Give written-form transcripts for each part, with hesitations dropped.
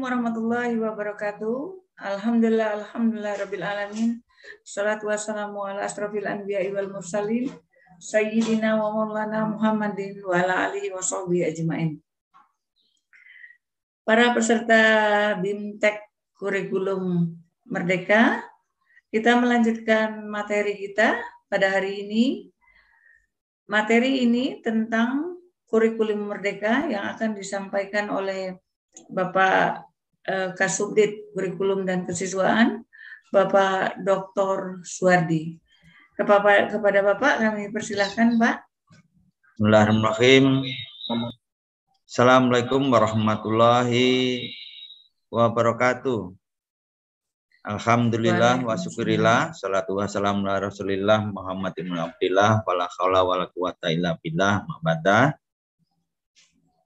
warahmatullahi wabarakatuh. Alhamdulillah rabbil alamin. Shalatu wassalamu ala asrofil anbiya'i wal mursalin sayyidina wa maulana Muhammadin wa ala alihi wa sahbihi ajmain. Para peserta BIMTEK Kurikulum Merdeka, kita melanjutkan materi kita pada hari ini. Materi ini tentang kurikulum merdeka yang akan disampaikan oleh Bapak Kasubdit Kurikulum dan Kesiswaan, Bapak Dr. Suwardi. Kepada Bapak kami persilahkan, Pak. Bismillahirrahmanirrahim. Assalamualaikum warahmatullahi wabarakatuh. Alhamdulillah wa syukurillah, salatu wassalamu ala rasulillah Muhammad ibn Abdillah, wala khawla wala quwata illa billah, ma'badah.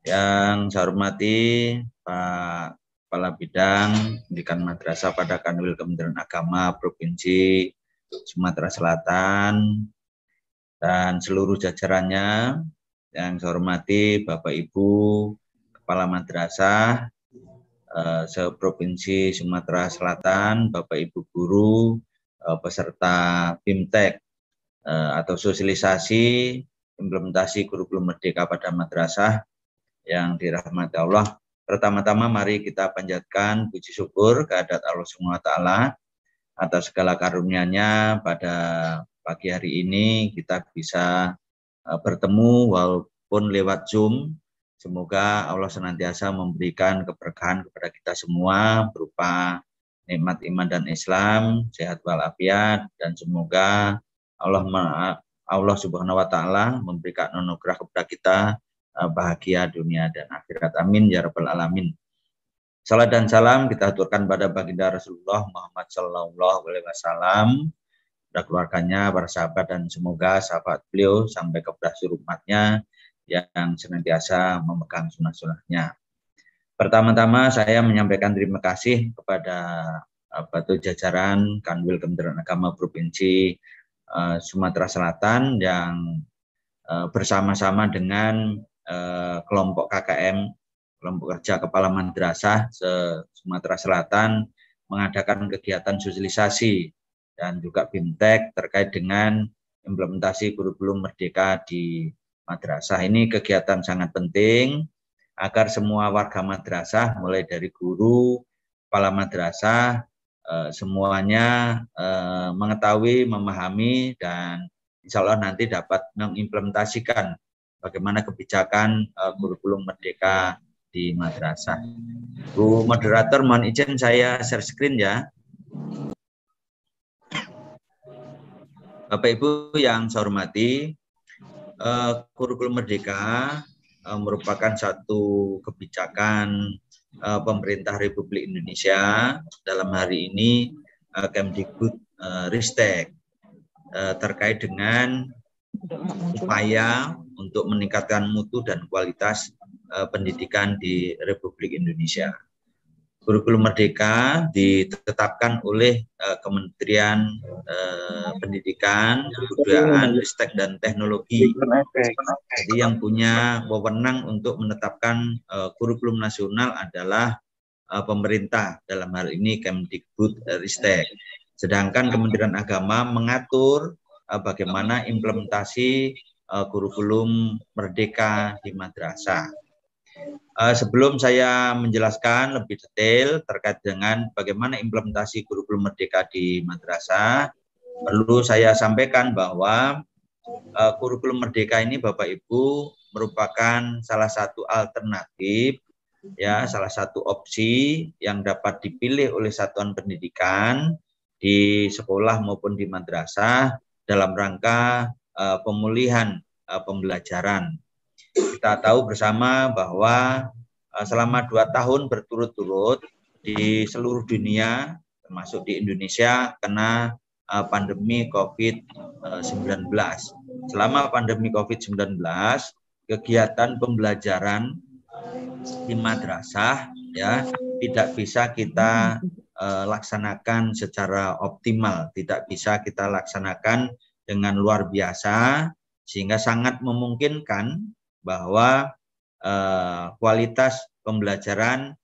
Yang saya hormati Pak Kepala Bidang Pendidikan Madrasah pada Kanwil Kementerian Agama Provinsi Sumatera Selatan dan seluruh jajarannya. Yang saya hormati Bapak Ibu Kepala Madrasah se-Provinsi Sumatera Selatan, Bapak Ibu guru, peserta BIMTEK atau sosialisasi implementasi kurikulum merdeka pada madrasah yang dirahmati Allah. Pertama-tama mari kita panjatkan puji syukur kehadirat Allah Subhanahu wa taala atas segala karunia-Nya. Pada pagi hari ini kita bisa bertemu walaupun lewat Zoom. Semoga Allah senantiasa memberikan keberkahan kepada kita semua berupa nikmat iman dan Islam, sehat walafiat, dan semoga Allah Subhanahu wa taala memberikan anugerah kepada kita bahagia dunia dan akhirat. Amin ya rabbal alamin. Salam dan salam kita aturkan pada baginda Rasulullah Muhammad sallallahu alaihi wasallam, pada keluarganya, para sahabat, dan semoga sahabat beliau sampai kepada seluruh umatnya yang senantiasa memegang sunnah-sunnahnya. Pertama-tama saya menyampaikan terima kasih kepada batu jajaran Kanwil Kementerian Agama Provinsi Sumatera Selatan yang bersama-sama dengan kelompok KKM, kelompok kerja kepala madrasah Sumatera Selatan, mengadakan kegiatan sosialisasi dan juga BIMTEK terkait dengan implementasi kurikulum merdeka di madrasah. Ini kegiatan sangat penting agar semua warga madrasah, mulai dari guru, kepala madrasah, semuanya mengetahui, memahami, dan insya Allah nanti dapat mengimplementasikan bagaimana kebijakan kurikulum merdeka di madrasah. Bu moderator, mohon izin saya share screen ya. Bapak Ibu yang saya hormati, kurikulum merdeka merupakan satu kebijakan pemerintah Republik Indonesia, dalam hari ini Kemdikbud Ristek, terkait dengan upaya untuk meningkatkan mutu dan kualitas pendidikan di Republik Indonesia. Kurikulum merdeka ditetapkan oleh Kementerian Pendidikan, Kebudayaan, Ristek, dan Teknologi. Jadi yang punya wewenang untuk menetapkan kurikulum nasional adalah pemerintah, dalam hal ini Kemdikbud Ristek. Sedangkan Kementerian Agama mengatur bagaimana implementasi kurikulum merdeka di madrasah. Sebelum saya menjelaskan lebih detail terkait dengan bagaimana implementasi kurikulum merdeka di madrasah, perlu saya sampaikan bahwa kurikulum merdeka ini Bapak Ibu merupakan salah satu alternatif, ya, salah satu opsi yang dapat dipilih oleh satuan pendidikan di sekolah maupun di madrasah dalam rangka pemulihan pembelajaran. Kita tahu bersama bahwa selama 2 tahun berturut-turut di seluruh dunia, termasuk di Indonesia, kena pandemi COVID-19. Selama pandemi COVID-19, kegiatan pembelajaran di madrasah ya tidak bisa kita laksanakan secara optimal, tidak bisa kita laksanakan dengan luar biasa, sehingga sangat memungkinkan bahwa kualitas pembelajaran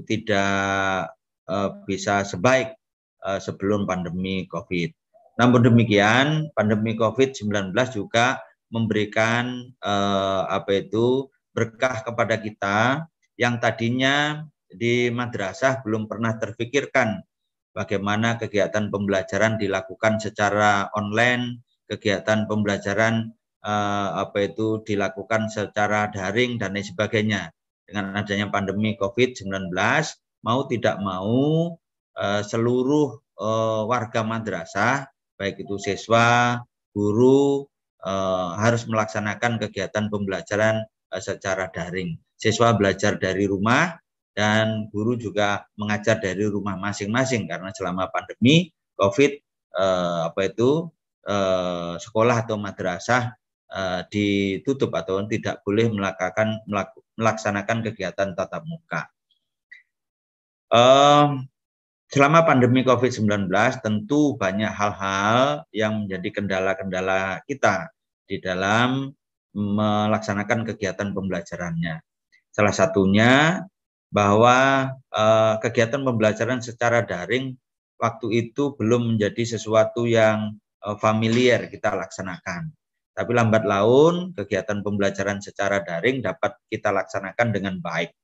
tidak bisa sebaik sebelum pandemi COVID. Namun demikian, pandemi COVID-19 juga memberikan berkah kepada kita yang tadinya di madrasah belum pernah terfikirkan bagaimana kegiatan pembelajaran dilakukan secara online, kegiatan pembelajaran dilakukan secara daring dan lain sebagainya. Dengan adanya pandemi COVID-19, mau tidak mau seluruh warga madrasah, baik itu siswa, guru, harus melaksanakan kegiatan pembelajaran secara daring. Siswa belajar dari rumah dan guru juga mengajar dari rumah masing-masing karena selama pandemi COVID sekolah atau madrasah ditutup atau tidak boleh melaksanakan kegiatan tatap muka. Selama pandemi COVID-19 tentu banyak hal-hal yang menjadi kendala-kendala kita di dalam melaksanakan kegiatan pembelajarannya. Salah satunya bahwa kegiatan pembelajaran secara daring waktu itu belum menjadi sesuatu yang familiar kita laksanakan. Tapi lambat laun kegiatan pembelajaran secara daring dapat kita laksanakan dengan baik.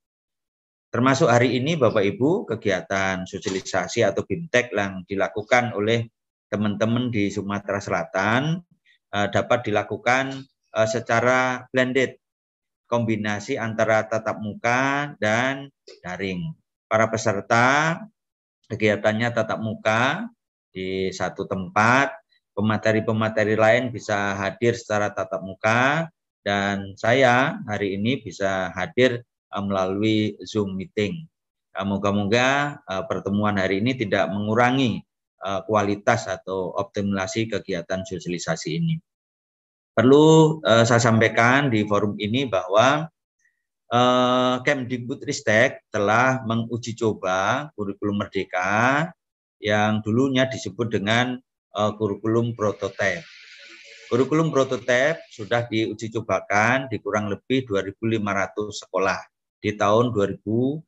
Termasuk hari ini Bapak Ibu, kegiatan sosialisasi atau BIMTEK yang dilakukan oleh teman-teman di Sumatera Selatan dapat dilakukan secara blended, kombinasi antara tatap muka dan daring. Para peserta kegiatannya tatap muka di satu tempat, pemateri-pemateri lain bisa hadir secara tatap muka, dan saya hari ini bisa hadir melalui Zoom meeting. Moga-moga pertemuan hari ini tidak mengurangi kualitas atau optimalisasi kegiatan sosialisasi ini. Perlu saya sampaikan di forum ini bahwa Kemdikbudristek telah menguji coba kurikulum Merdeka yang dulunya disebut dengan kurikulum prototipe. Kurikulum prototipe sudah diuji cobakan di kurang lebih 2.500 sekolah di tahun 2021,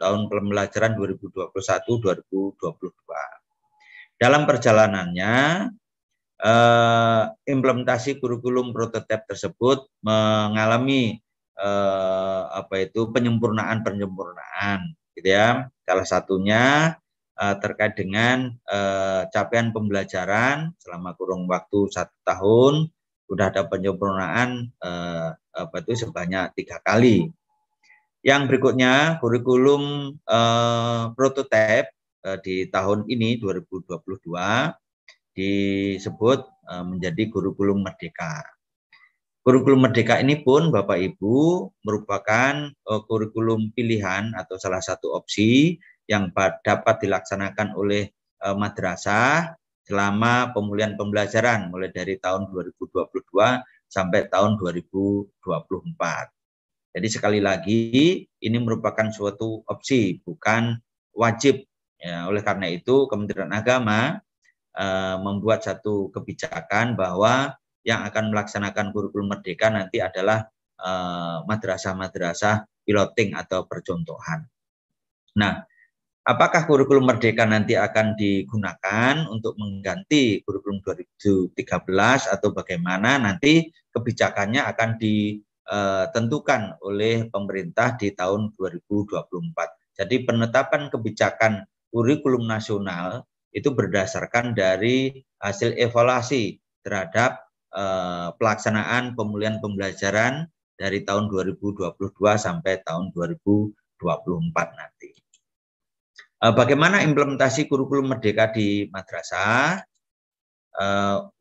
tahun pembelajaran 2021-2022. Dalam perjalanannya, implementasi kurikulum prototipe tersebut mengalami penyempurnaan, gitu ya. Salah satunya terkait dengan capaian pembelajaran selama kurun waktu 1 tahun, sudah ada penyempurnaan sebanyak 3 kali. Yang berikutnya kurikulum prototipe di tahun ini 2022 disebut menjadi kurikulum Merdeka. Kurikulum Merdeka ini pun Bapak Ibu merupakan kurikulum pilihan atau salah satu opsi yang dapat dilaksanakan oleh madrasah selama pemulihan pembelajaran mulai dari tahun 2022 sampai tahun 2024. Jadi sekali lagi ini merupakan suatu opsi, bukan wajib. Ya, oleh karena itu Kementerian Agama membuat satu kebijakan bahwa yang akan melaksanakan kurikulum Merdeka nanti adalah madrasah-madrasah piloting atau percontohan. Nah, apakah kurikulum Merdeka nanti akan digunakan untuk mengganti kurikulum 2013 atau bagaimana, nanti kebijakannya akan ditentukan oleh pemerintah di tahun 2024. Jadi penetapan kebijakan kurikulum nasional itu berdasarkan dari hasil evaluasi terhadap pelaksanaan pemulihan pembelajaran dari tahun 2022 sampai tahun 2024 nanti. Bagaimana implementasi kurikulum Merdeka di madrasah?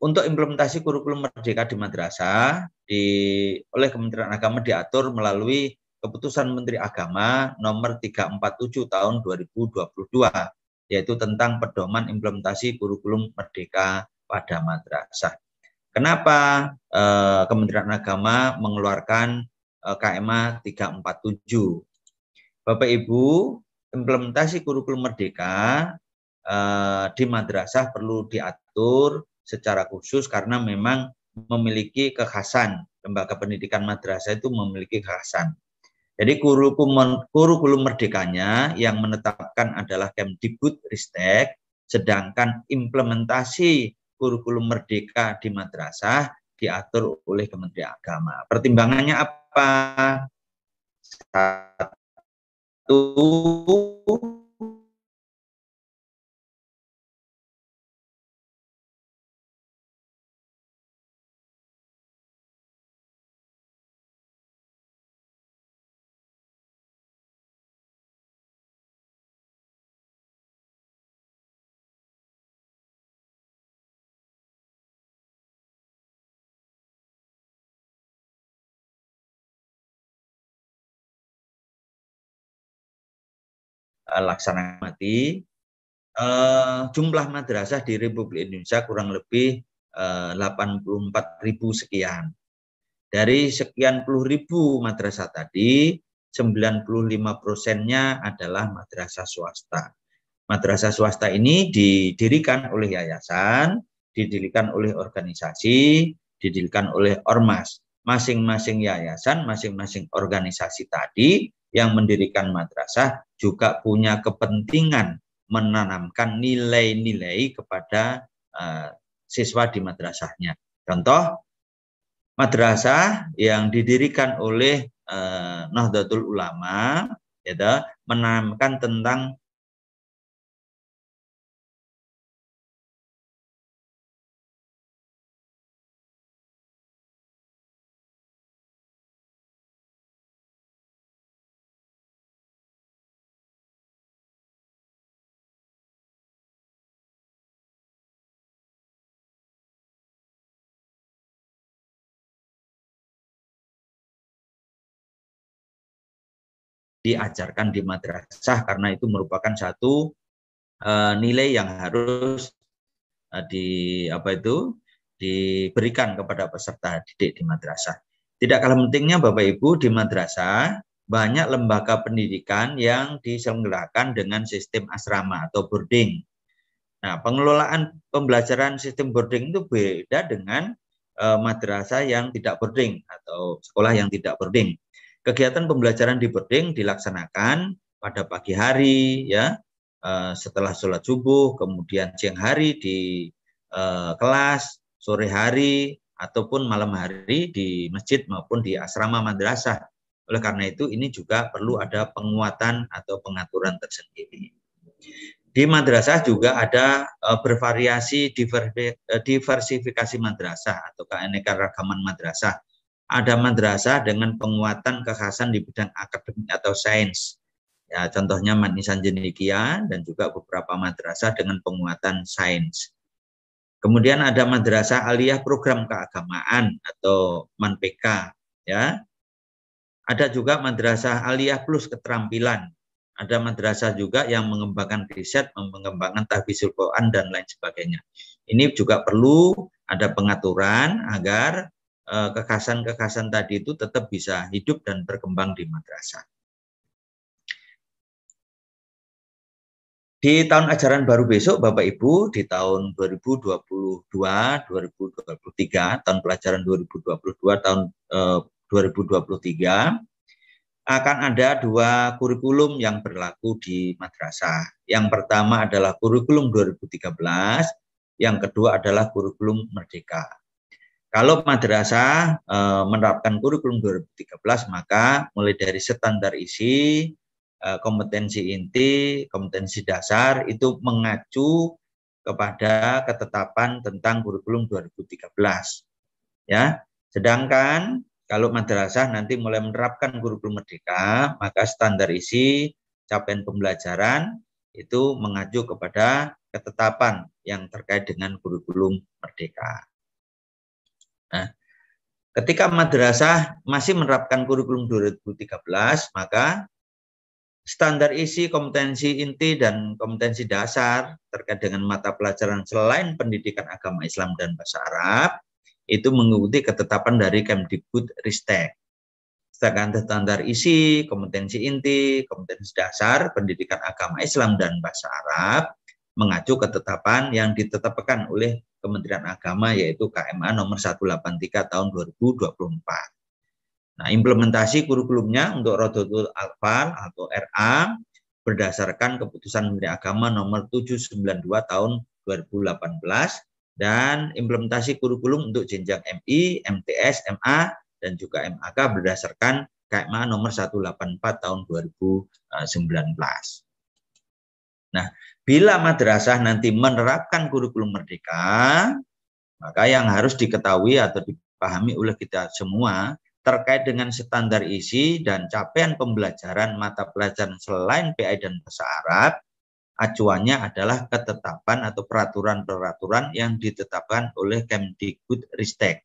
Untuk implementasi kurikulum Merdeka di madrasah oleh Kementerian Agama diatur melalui Keputusan Menteri Agama nomor 347 tahun 2022, yaitu tentang pedoman implementasi kurikulum Merdeka pada madrasah. Kenapa Kementerian Agama mengeluarkan KMA 347? Bapak Ibu, implementasi kurikulum Merdeka di madrasah perlu diatur secara khusus karena memang memiliki kekhasan. Lembaga pendidikan madrasah itu memiliki kekhasan. Jadi kurikulum merdekanya yang menetapkan adalah Kemdikbudristek, sedangkan implementasi kurikulum merdeka di madrasah diatur oleh Kementerian Agama. Pertimbangannya apa? Satu, laksanakan mati. Jumlah madrasah di Republik Indonesia kurang lebih 84.000 sekian. Dari sekian puluh ribu madrasah tadi, 95%-nya adalah madrasah swasta. Madrasah swasta ini didirikan oleh yayasan, didirikan oleh organisasi, didirikan oleh ormas. Masing-masing yayasan, masing-masing organisasi tadi yang mendirikan madrasah juga punya kepentingan menanamkan nilai-nilai kepada siswa di madrasahnya. Contoh, madrasah yang didirikan oleh Nahdlatul Ulama, yaitu menanamkan tentang diajarkan di madrasah karena itu merupakan satu nilai yang harus diberikan kepada peserta didik di madrasah. Tidak kalah pentingnya Bapak Ibu, di madrasah banyak lembaga pendidikan yang diselenggarakan dengan sistem asrama atau boarding. Nah, pengelolaan pembelajaran sistem boarding itu beda dengan madrasah yang tidak boarding atau sekolah yang tidak boarding. Kegiatan pembelajaran di boarding dilaksanakan pada pagi hari, ya, setelah sholat subuh, kemudian siang hari di kelas, sore hari, ataupun malam hari di masjid maupun di asrama madrasah. Oleh karena itu, ini juga perlu ada penguatan atau pengaturan tersendiri. Di madrasah juga ada bervariasi diversifikasi madrasah atau keanekaragaman madrasah. Ada madrasah dengan penguatan kekhasan di bidang akademik atau sains. Ya, contohnya Manisan Jenikia dan juga beberapa madrasah dengan penguatan sains. Kemudian ada madrasah aliyah program keagamaan atau MANPK. Ya. Ada juga madrasah aliyah plus keterampilan. Ada madrasah juga yang mengembangkan riset, mengembangkan tahfidzul Quran dan lain sebagainya. Ini juga perlu ada pengaturan agar kekhasan-kekhasan tadi itu tetap bisa hidup dan berkembang di madrasah. Di tahun ajaran baru besok, Bapak Ibu, di tahun 2022-2023, tahun pelajaran 2022 tahun 2023, akan ada dua kurikulum yang berlaku di madrasah. Yang pertama adalah kurikulum 2013, yang kedua adalah kurikulum merdeka. Kalau madrasah menerapkan kurikulum 2013, maka mulai dari standar isi, kompetensi inti, kompetensi dasar, itu mengacu kepada ketetapan tentang kurikulum 2013. Ya, sedangkan kalau madrasah nanti mulai menerapkan kurikulum merdeka, maka standar isi, capaian pembelajaran itu mengacu kepada ketetapan yang terkait dengan kurikulum merdeka. Nah, ketika madrasah masih menerapkan kurikulum 2013, maka standar isi, kompetensi inti, dan kompetensi dasar terkait dengan mata pelajaran selain pendidikan agama Islam dan bahasa Arab, itu mengikuti ketetapan dari Kemdikbudristek. Sedangkan standar isi, kompetensi inti, kompetensi dasar pendidikan agama Islam dan bahasa Arab mengacu ketetapan yang ditetapkan oleh Kementerian Agama, yaitu KMA nomor 183 tahun 2024. Nah, implementasi kurikulumnya untuk Rodotul Atfal atau RA berdasarkan keputusan Menteri Agama nomor 792 tahun 2018 dan implementasi kurikulum untuk jenjang MI, MTS, MA dan juga MAK berdasarkan KMA nomor 184 tahun 2019. Nah, bila madrasah nanti menerapkan kurikulum merdeka, maka yang harus diketahui atau dipahami oleh kita semua terkait dengan standar isi dan capaian pembelajaran mata pelajaran selain PI dan bahasa Arab, acuannya adalah ketetapan atau peraturan-peraturan yang ditetapkan oleh Kemdikbudristek.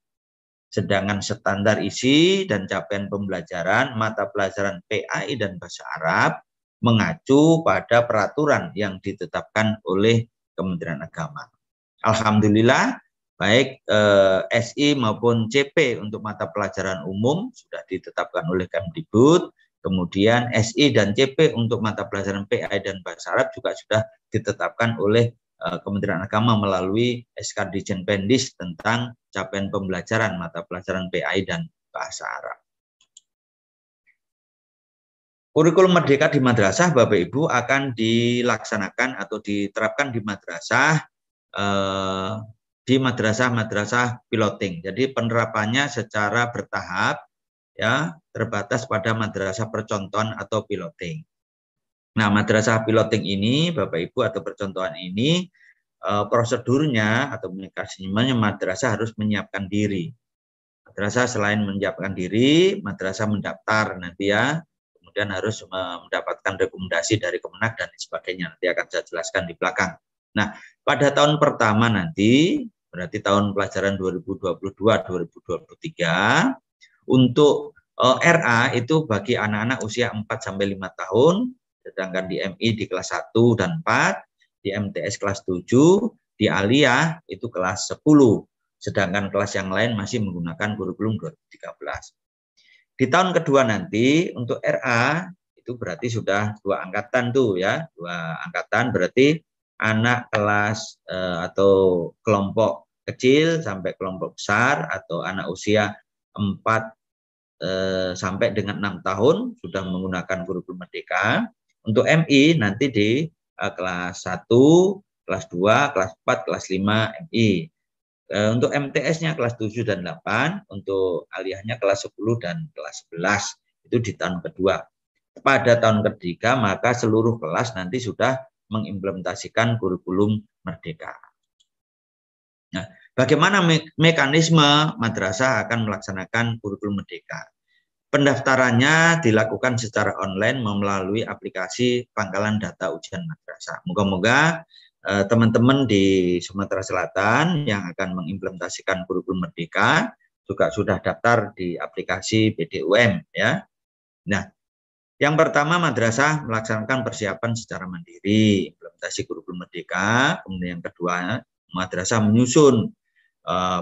Sedangkan standar isi dan capaian pembelajaran mata pelajaran PAI dan bahasa Arab mengacu pada peraturan yang ditetapkan oleh Kementerian Agama. Alhamdulillah, baik SI maupun CP untuk mata pelajaran umum sudah ditetapkan oleh Kemdikbud, kemudian SI dan CP untuk mata pelajaran PAI dan bahasa Arab juga sudah ditetapkan oleh Kementerian Agama melalui SK Dirjen Pendis tentang capaian pembelajaran mata pelajaran PAI dan bahasa Arab. Kurikulum merdeka di madrasah, Bapak Ibu, akan dilaksanakan atau diterapkan di madrasah piloting. Jadi penerapannya secara bertahap, ya, terbatas pada madrasah percontohan atau piloting. Nah, madrasah piloting ini, Bapak Ibu, atau percontohan ini, prosedurnya atau mekanismenya madrasah harus menyiapkan diri. Madrasah selain menyiapkan diri, madrasah mendaftar nanti ya, kemudian harus mendapatkan rekomendasi dari Kemenak dan sebagainya. Nanti akan saya jelaskan di belakang. Nah, pada tahun pertama nanti, berarti tahun pelajaran 2022-2023, untuk RA itu bagi anak-anak usia 4-5 tahun, sedangkan di MI di kelas 1 dan 4, di MTS kelas 7, di Aliyah itu kelas 10, sedangkan kelas yang lain masih menggunakan kurikulum 2013. Di tahun kedua nanti untuk RA itu berarti sudah 2 angkatan tuh ya, 2 angkatan berarti anak kelas atau kelompok kecil sampai kelompok besar atau anak usia 4 sampai dengan 6 tahun sudah menggunakan kurikulum merdeka. Untuk MI nanti di kelas 1, kelas 2, kelas 4, kelas 5 MI. Untuk MTS-nya kelas 7 dan 8, untuk aliyahnya kelas 10 dan kelas 11, itu di tahun kedua. Pada tahun ketiga, maka seluruh kelas nanti sudah mengimplementasikan kurikulum merdeka. Nah, bagaimana mekanisme madrasah akan melaksanakan kurikulum merdeka? Pendaftarannya dilakukan secara online melalui aplikasi pangkalan data ujian madrasah. Moga-moga teman-teman di Sumatera Selatan yang akan mengimplementasikan kurikulum merdeka juga sudah daftar di aplikasi BDUM ya. Nah, yang pertama madrasah melaksanakan persiapan secara mandiri implementasi kurikulum merdeka. Kemudian yang kedua madrasah menyusun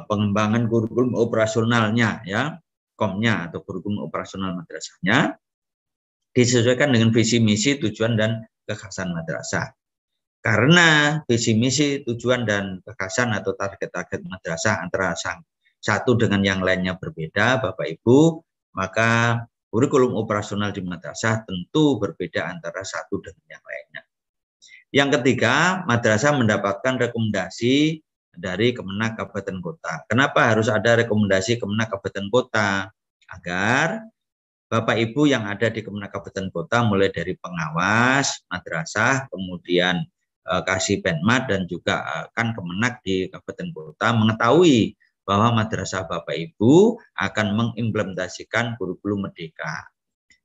pengembangan kurikulum operasionalnya ya, KOM-nya atau kurikulum operasional madrasahnya disesuaikan dengan visi misi tujuan dan kekhasan madrasah. Karena visi misi, tujuan, dan kekhasan atau target-target madrasah antara satu dengan yang lainnya berbeda, Bapak Ibu, maka kurikulum operasional di madrasah tentu berbeda antara satu dengan yang lainnya. Yang ketiga, madrasah mendapatkan rekomendasi dari Kemenak Kabupaten Kota. Kenapa harus ada rekomendasi Kemenak Kabupaten Kota? Agar Bapak Ibu yang ada di Kemenak Kabupaten Kota, mulai dari pengawas madrasah, kemudian Kasih Penmat dan juga kan Kemenak di Kabupaten Kota mengetahui bahwa madrasah Bapak Ibu akan mengimplementasikan kurikulum merdeka.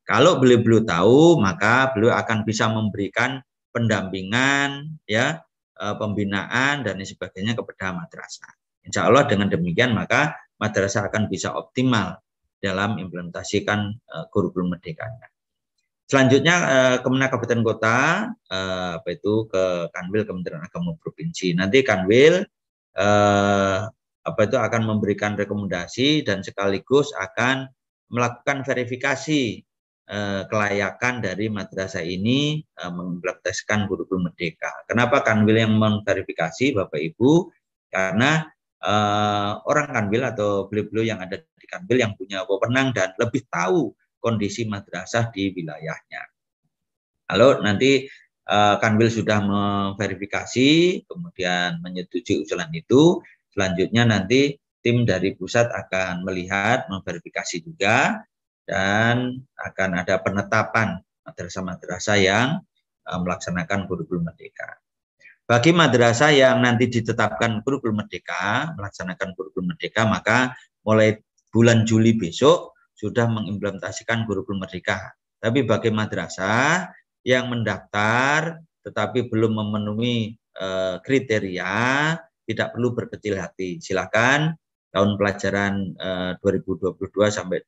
Kalau beliau tahu, maka beliau akan bisa memberikan pendampingan, ya, pembinaan dan sebagainya kepada madrasah. Insya Allah dengan demikian maka madrasah akan bisa optimal dalam implementasikan kurikulum merdekanya. Selanjutnya Kemenak Kabupaten Kota ke Kanwil Kementerian Agama Provinsi. Nanti Kanwil akan memberikan rekomendasi dan sekaligus akan melakukan verifikasi kelayakan dari madrasah ini mengimplementasikan kurikulum merdeka. Kenapa Kanwil yang memverifikasi, Bapak Ibu? Karena orang Kanwil atau beliau-beliau yang ada di Kanwil yang punya wewenang dan lebih tahu kondisi madrasah di wilayahnya. Kalau nanti Kanwil sudah memverifikasi, kemudian menyetujui usulan itu, selanjutnya nanti tim dari pusat akan melihat, memverifikasi juga, dan akan ada penetapan madrasah-madrasah yang melaksanakan kurikulum merdeka. Bagi madrasah yang nanti ditetapkan kurikulum merdeka, melaksanakan kurikulum merdeka, maka mulai bulan Juli besok sudah mengimplementasikan kurikulum merdeka. Tapi bagi madrasah yang mendaftar tetapi belum memenuhi kriteria, tidak perlu berkecil hati. Silakan tahun pelajaran 2022 sampai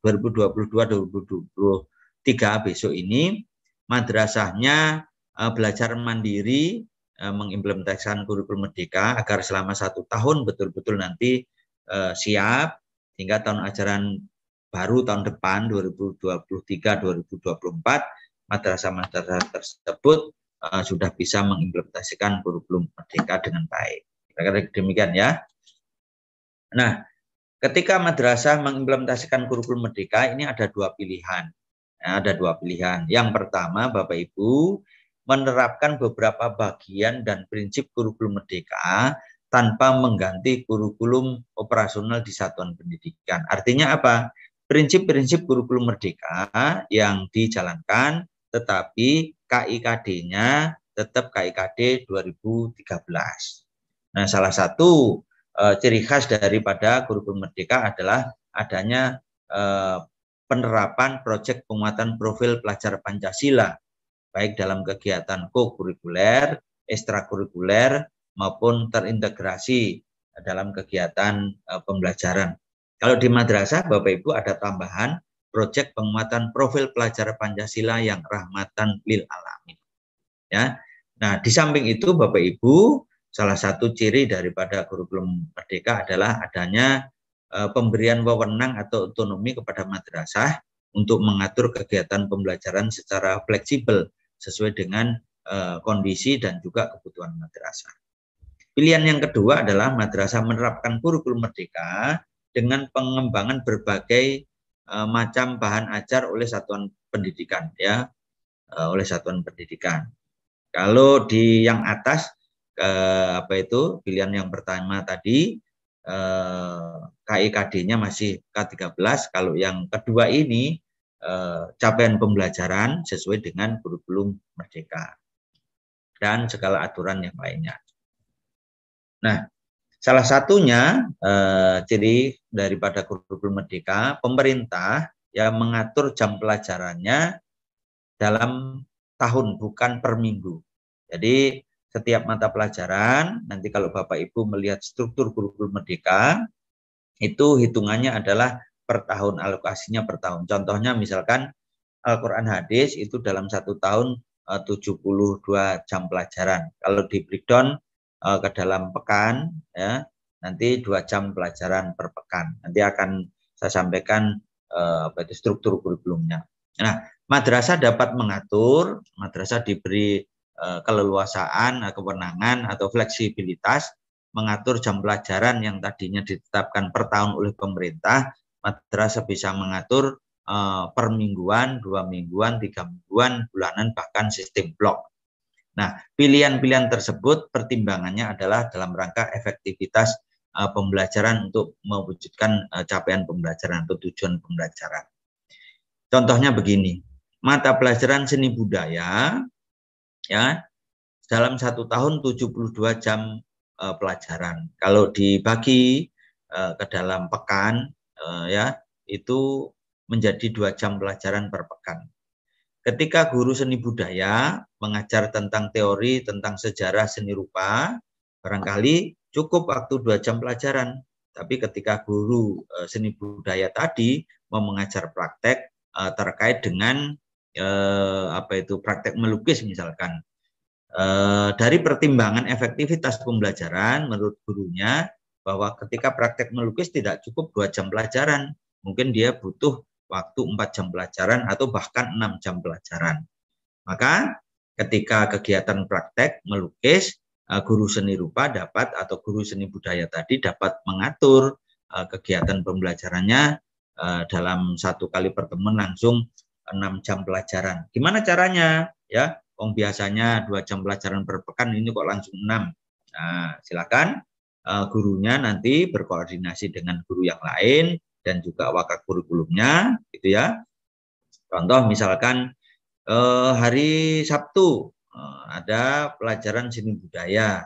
2022-2023 besok ini madrasahnya belajar mandiri, mengimplementasikan kurikulum merdeka agar selama 1 tahun betul-betul nanti siap hingga tahun ajaran baru tahun depan 2023-2024 madrasah-madrasah tersebut sudah bisa mengimplementasikan kurikulum merdeka dengan baik. Kira-kira demikian ya. Nah, ketika madrasah mengimplementasikan kurikulum merdeka ini ada 2 pilihan. Nah, ada 2 pilihan. Yang pertama, Bapak Ibu, menerapkan beberapa bagian dan prinsip kurikulum merdeka tanpa mengganti kurikulum operasional di satuan pendidikan. Artinya apa? Prinsip-prinsip kurikulum merdeka yang dijalankan, tetapi KIKD-nya tetap KIKD 2013. Nah, salah satu ciri khas daripada kurikulum merdeka adalah adanya penerapan proyek penguatan profil pelajar Pancasila, baik dalam kegiatan kokurikuler, ekstrakurikuler, maupun terintegrasi dalam kegiatan pembelajaran. Kalau di madrasah, Bapak Ibu ada tambahan proyek penguatan profil pelajar Pancasila yang rahmatan lil alamin. Ya. Nah, di samping itu Bapak Ibu, salah satu ciri daripada kurikulum merdeka adalah adanya pemberian wewenang atau otonomi kepada madrasah untuk mengatur kegiatan pembelajaran secara fleksibel sesuai dengan kondisi dan juga kebutuhan madrasah. Pilihan yang kedua adalah madrasah menerapkan kurikulum merdeka dengan pengembangan berbagai macam bahan ajar oleh satuan pendidikan, ya, oleh satuan pendidikan. Kalau di yang atas pilihan yang pertama tadi KIKD-nya masih K13, kalau yang kedua ini capaian pembelajaran sesuai dengan kurikulum merdeka dan segala aturan yang lainnya. Nah, salah satunya ciri daripada kurikulum merdeka, pemerintah yang mengatur jam pelajarannya dalam tahun, bukan per minggu. Jadi setiap mata pelajaran, nanti kalau Bapak Ibu melihat struktur kurikulum merdeka, itu hitungannya adalah per tahun, alokasinya per tahun. Contohnya misalkan Al-Quran hadis itu dalam 1 tahun 72 jam pelajaran. Kalau di breakdown ke dalam pekan, ya, nanti 2 jam pelajaran per pekan. Nanti akan saya sampaikan struktur kurikulumnya. Nah, madrasah dapat mengatur, madrasah diberi keleluasaan, kewenangan atau fleksibilitas mengatur jam pelajaran yang tadinya ditetapkan per tahun oleh pemerintah. Madrasah bisa mengatur per mingguan, 2 mingguan, 3 mingguan, bulanan, bahkan sistem blok. Nah, pilihan-pilihan tersebut pertimbangannya adalah dalam rangka efektivitas pembelajaran untuk mewujudkan capaian pembelajaran atau tujuan pembelajaran. Contohnya begini, mata pelajaran seni budaya, ya, dalam 1 tahun 72 jam pelajaran. Kalau dibagi ke dalam pekan, ya, itu menjadi 2 jam pelajaran per pekan. Ketika guru seni budaya mengajar tentang teori, tentang sejarah seni rupa, barangkali cukup waktu 2 jam pelajaran. Tapi ketika guru seni budaya tadi mau mengajar praktek terkait dengan praktek melukis misalkan, dari pertimbangan efektivitas pembelajaran menurut gurunya bahwa ketika praktek melukis tidak cukup 2 jam pelajaran, mungkin dia butuh waktu 4 jam pelajaran atau bahkan 6 jam pelajaran. Maka ketika kegiatan praktek melukis guru seni rupa dapat atau guru seni budaya tadi dapat mengatur kegiatan pembelajarannya dalam satu kali pertemuan langsung 6 jam pelajaran. Gimana caranya? Ya, biasanya 2 jam pelajaran per pekan, ini kok langsung 6. Nah, silakan gurunya nanti berkoordinasi dengan guru yang lain dan juga wakak kurikulumnya, gitu ya. Contoh misalkan hari Sabtu ada pelajaran seni budaya.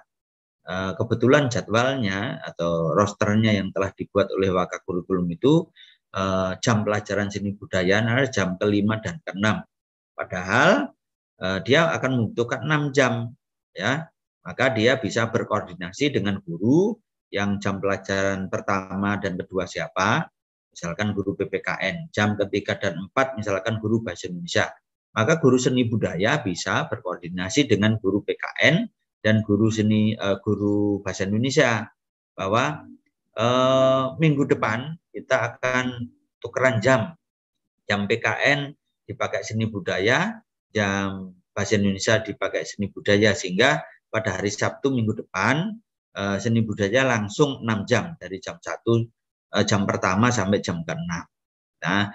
Kebetulan jadwalnya atau rosternya yang telah dibuat oleh wakak kurikulum itu jam pelajaran seni budaya adalah jam ke-5 dan ke-6. Padahal dia akan membutuhkan 6 jam, ya. Maka dia bisa berkoordinasi dengan guru yang jam pelajaran pertama dan kedua siapa, misalkan guru PPKN, jam ketiga dan 4 misalkan guru bahasa Indonesia. Maka guru seni budaya bisa berkoordinasi dengan guru PKN dan guru bahasa Indonesia bahwa minggu depan kita akan tukeran jam PKN dipakai seni budaya, jam bahasa Indonesia dipakai seni budaya, sehingga pada hari Sabtu minggu depan seni budaya langsung 6 jam dari jam 1 jam pertama sampai jam ke-6. Nah,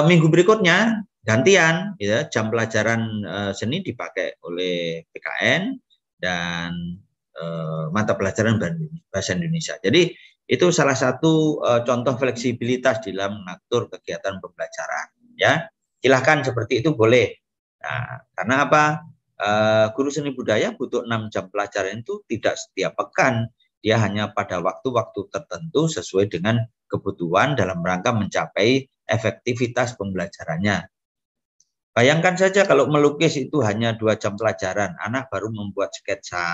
minggu berikutnya gantian, ya, jam pelajaran seni dipakai oleh PKN dan mata pelajaran bahasa Indonesia. Jadi itu salah satu contoh fleksibilitas dalam mengatur kegiatan pembelajaran. Ya, silahkan seperti itu boleh. Nah, karena apa? Guru seni budaya butuh 6 jam pelajaran itu tidak setiap pekan. Dia hanya pada waktu-waktu tertentu sesuai dengan kebutuhan dalam rangka mencapai efektivitas pembelajarannya. Bayangkan saja kalau melukis itu hanya 2 jam pelajaran, anak baru membuat sketsa,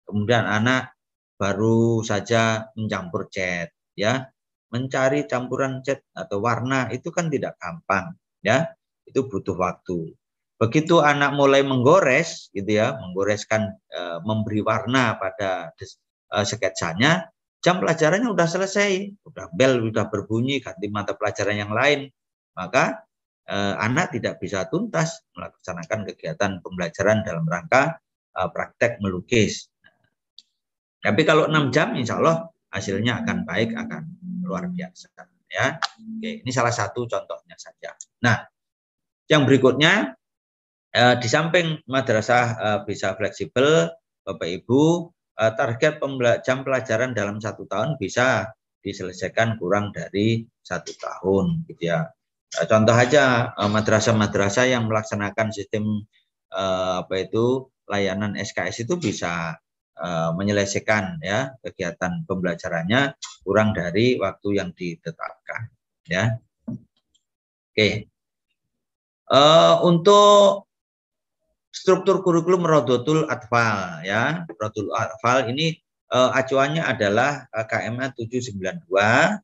kemudian anak baru saja mencampur cat, ya, mencari campuran cat atau warna itu kan tidak gampang, ya, itu butuh waktu. Begitu anak mulai menggores, gitu ya, menggoreskan, memberi warna pada sketsanya, jam pelajarannya udah selesai, udah bel udah berbunyi, ganti mata pelajaran yang lain, maka anak tidak bisa tuntas melaksanakan kegiatan pembelajaran dalam rangka praktek melukis. Tapi kalau 6 jam, insya Allah hasilnya akan baik, akan luar biasa. Ya, oke, ini salah satu contohnya saja. Nah, yang berikutnya, di samping madrasah bisa fleksibel, Bapak Ibu, target jam pelajaran dalam 1 tahun bisa diselesaikan kurang dari 1 tahun, gitu ya. Contoh aja madrasah-madrasah yang melaksanakan sistem layanan SKS itu bisa menyelesaikan, ya, kegiatan pembelajarannya kurang dari waktu yang ditetapkan, ya. Oke. Untuk struktur kurikulum Rodotul Atfal, ya, Rodotul Atfal ini acuannya adalah KMA 792.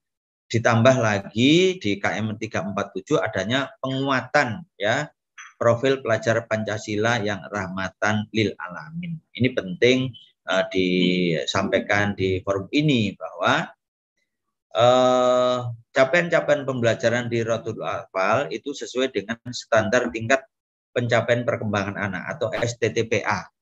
Ditambah lagi di KM 347 adanya penguatan, ya, profil pelajar Pancasila yang rahmatan lil alamin. Ini penting disampaikan di forum ini bahwa capaian-capaian pembelajaran di Rodotul Atfal itu sesuai dengan standar tingkat pencapaian perkembangan anak atau STPPA,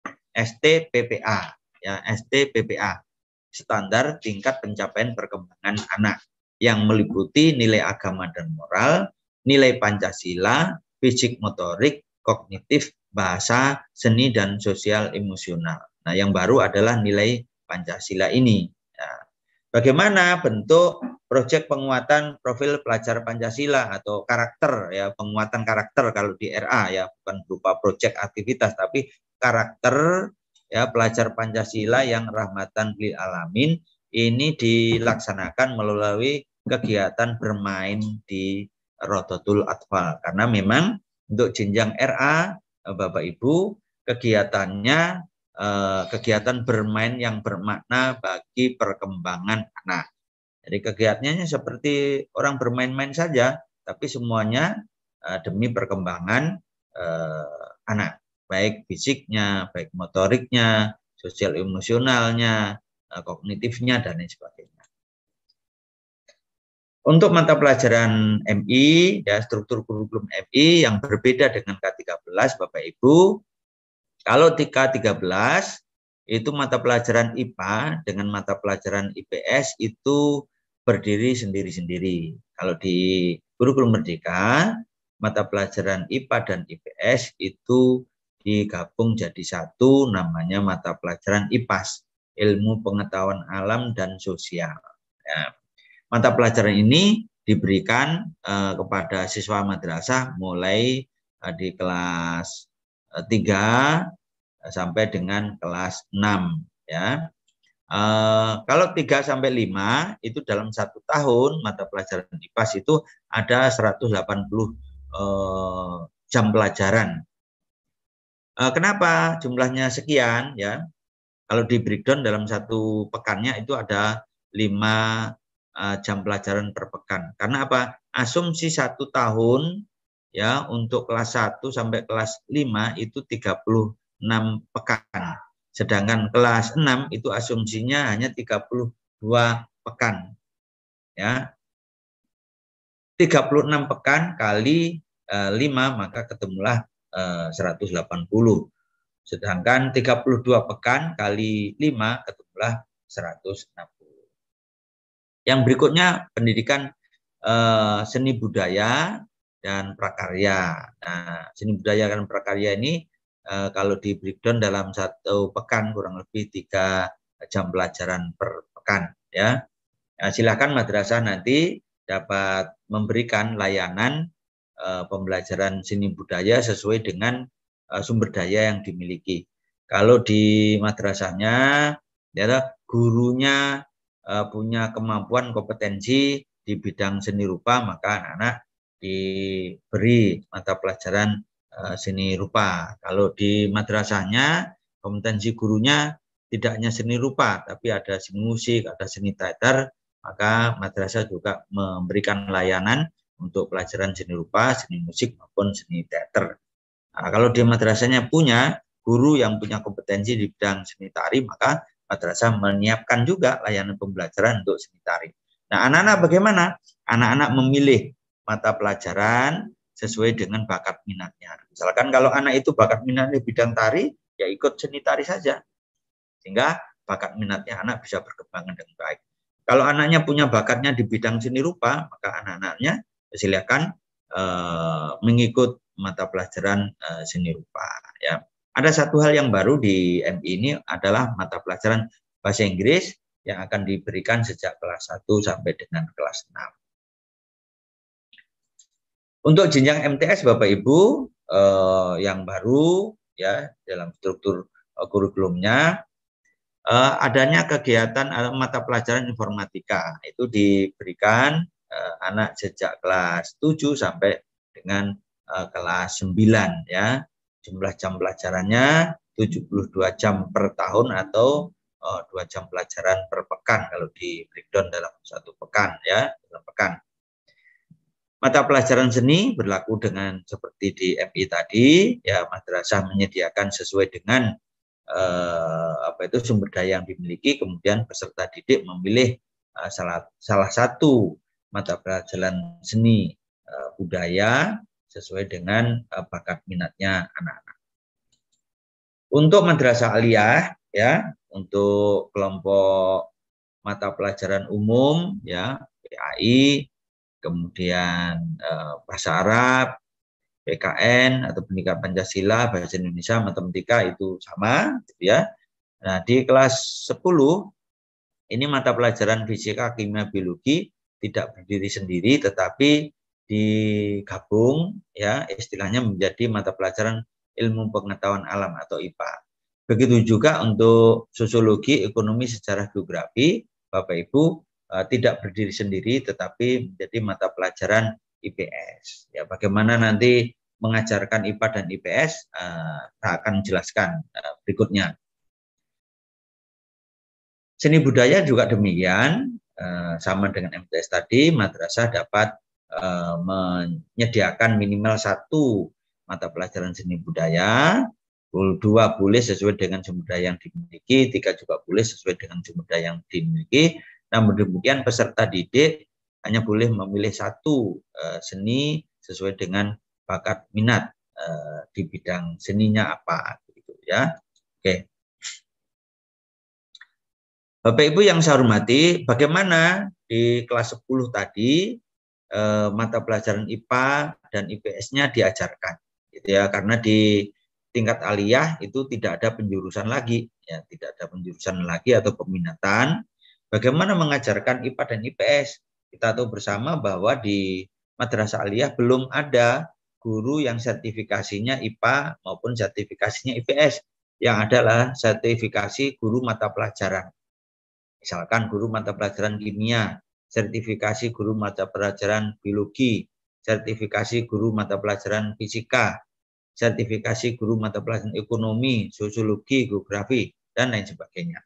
ya, STPPA, standar tingkat pencapaian perkembangan anak, yang meliputi nilai agama dan moral, nilai Pancasila, fisik motorik, kognitif, bahasa, seni, dan sosial emosional. Nah, yang baru adalah nilai Pancasila ini. Nah, bagaimana bentuk proyek penguatan profil pelajar Pancasila atau karakter, ya, penguatan karakter kalau di RA, ya, bukan berupa proyek aktivitas, tapi karakter, ya, pelajar Pancasila yang rahmatan lil alamin. Ini dilaksanakan melalui kegiatan bermain di Rodotul Atfal. Karena memang untuk jenjang RA, Bapak Ibu, kegiatannya kegiatan bermain yang bermakna bagi perkembangan anak. Jadi kegiatannya seperti orang bermain-main saja, tapi semuanya demi perkembangan anak, baik fisiknya, baik motoriknya, sosial emosionalnya, kognitifnya, dan lain sebagainya. Untuk mata pelajaran MI, ya, struktur kurikulum MI yang berbeda dengan K13, Bapak Ibu. Kalau di K13 itu mata pelajaran IPA dengan mata pelajaran IPS itu berdiri sendiri-sendiri. Kalau di kurikulum Merdeka, mata pelajaran IPA dan IPS itu digabung jadi satu, namanya mata pelajaran IPAS, Ilmu Pengetahuan Alam dan Sosial. Ya. Mata pelajaran ini diberikan kepada siswa madrasah mulai di kelas 3 sampai dengan kelas 6 ya. Kalau 3 sampai 5 itu dalam 1 tahun mata pelajaran IPAS itu ada 180 jam pelajaran. Kenapa jumlahnya sekian ya? Kalau di breakdown dalam 1 pekannya itu ada 5 jam pelajaran per pekan. Karena apa? Asumsi 1 tahun ya untuk kelas 1 sampai kelas 5 itu 36 pekan. Sedangkan kelas 6 itu asumsinya hanya 32 pekan. Ya. 36 pekan kali 5 maka ketemulah 180. Sedangkan 32 pekan kali 5 ketemulah 160. Yang berikutnya pendidikan seni budaya dan prakarya. Nah, seni budaya dan prakarya ini kalau di breakdown dalam 1 pekan kurang lebih 3 jam pelajaran per pekan ya. Nah, silakan madrasah nanti dapat memberikan layanan pembelajaran seni budaya sesuai dengan sumber daya yang dimiliki. Kalau di madrasahnya ya gurunya punya kemampuan kompetensi di bidang seni rupa, maka anak-anak diberi mata pelajaran seni rupa. Kalau di madrasahnya kompetensi gurunya tidak hanya seni rupa, tapi ada seni musik, ada seni teater, maka madrasah juga memberikan layanan untuk pelajaran seni rupa, seni musik maupun seni teater. Nah, kalau di madrasahnya punya guru yang punya kompetensi di bidang seni tari, maka madrasah menyiapkan juga layanan pembelajaran untuk seni tari. Nah, anak-anak bagaimana? Anak-anak memilih mata pelajaran sesuai dengan bakat minatnya. Misalkan kalau anak itu bakat minatnya di bidang tari, ya ikut seni tari saja. Sehingga bakat minatnya anak bisa berkembang dengan baik. Kalau anaknya punya bakatnya di bidang seni rupa, maka anak-anaknya silakan mengikut mata pelajaran seni rupa. Ya. Ada satu hal yang baru di MI ini adalah mata pelajaran bahasa Inggris yang akan diberikan sejak kelas 1 sampai dengan kelas 6. Untuk jenjang MTS Bapak Ibu yang baru ya dalam struktur kurikulumnya adanya kegiatan mata pelajaran informatika itu diberikan anak sejak kelas 7 sampai dengan kelas 9 ya. Jumlah jam pelajarannya 72 jam per tahun atau 2 jam pelajaran per pekan kalau di breakdown dalam 1 pekan ya, dalam pekan. Mata pelajaran seni berlaku dengan seperti di MI tadi ya, madrasah menyediakan sesuai dengan sumber daya yang dimiliki, kemudian peserta didik memilih salah satu mata pelajaran seni budaya sesuai dengan bakat minatnya anak-anak. Untuk madrasah aliyah ya, untuk kelompok mata pelajaran umum ya, PAI, kemudian bahasa Arab, PKN atau Pendidikan Pancasila, Bahasa Indonesia, Matematika itu sama gitu ya. Nah, di kelas 10 ini mata pelajaran fisika, kimia, biologi tidak berdiri sendiri tetapi digabung ya, istilahnya menjadi mata pelajaran ilmu pengetahuan alam atau IPA. Begitu juga untuk sosiologi, ekonomi, sejarah, geografi, Bapak Ibu tidak berdiri sendiri tetapi menjadi mata pelajaran IPS. Ya, bagaimana nanti mengajarkan IPA dan IPS saya akan menjelaskan berikutnya. Seni budaya juga demikian, sama dengan MTS tadi, madrasah dapat menyediakan minimal 1 mata pelajaran seni budaya, 2 boleh sesuai dengan sumber daya yang dimiliki, 3 juga boleh sesuai dengan sumber daya yang dimiliki. Namun demikian peserta didik hanya boleh memilih 1 seni sesuai dengan bakat minat di bidang seninya apa gitu ya. Oke. Bapak Ibu yang saya hormati, bagaimana di kelas 10 tadi mata pelajaran IPA dan IPS-nya diajarkan, gitu ya, karena di tingkat aliyah itu tidak ada penjurusan lagi, ya, tidak ada penjurusan lagi atau peminatan. Bagaimana mengajarkan IPA dan IPS? Kita tahu bersama bahwa di madrasah aliyah belum ada guru yang sertifikasinya IPA maupun sertifikasinya IPS. Yang adalah sertifikasi guru mata pelajaran. Misalkan guru mata pelajaran kimia, sertifikasi guru mata pelajaran biologi, sertifikasi guru mata pelajaran fisika, sertifikasi guru mata pelajaran ekonomi, sosiologi, geografi, dan lain sebagainya.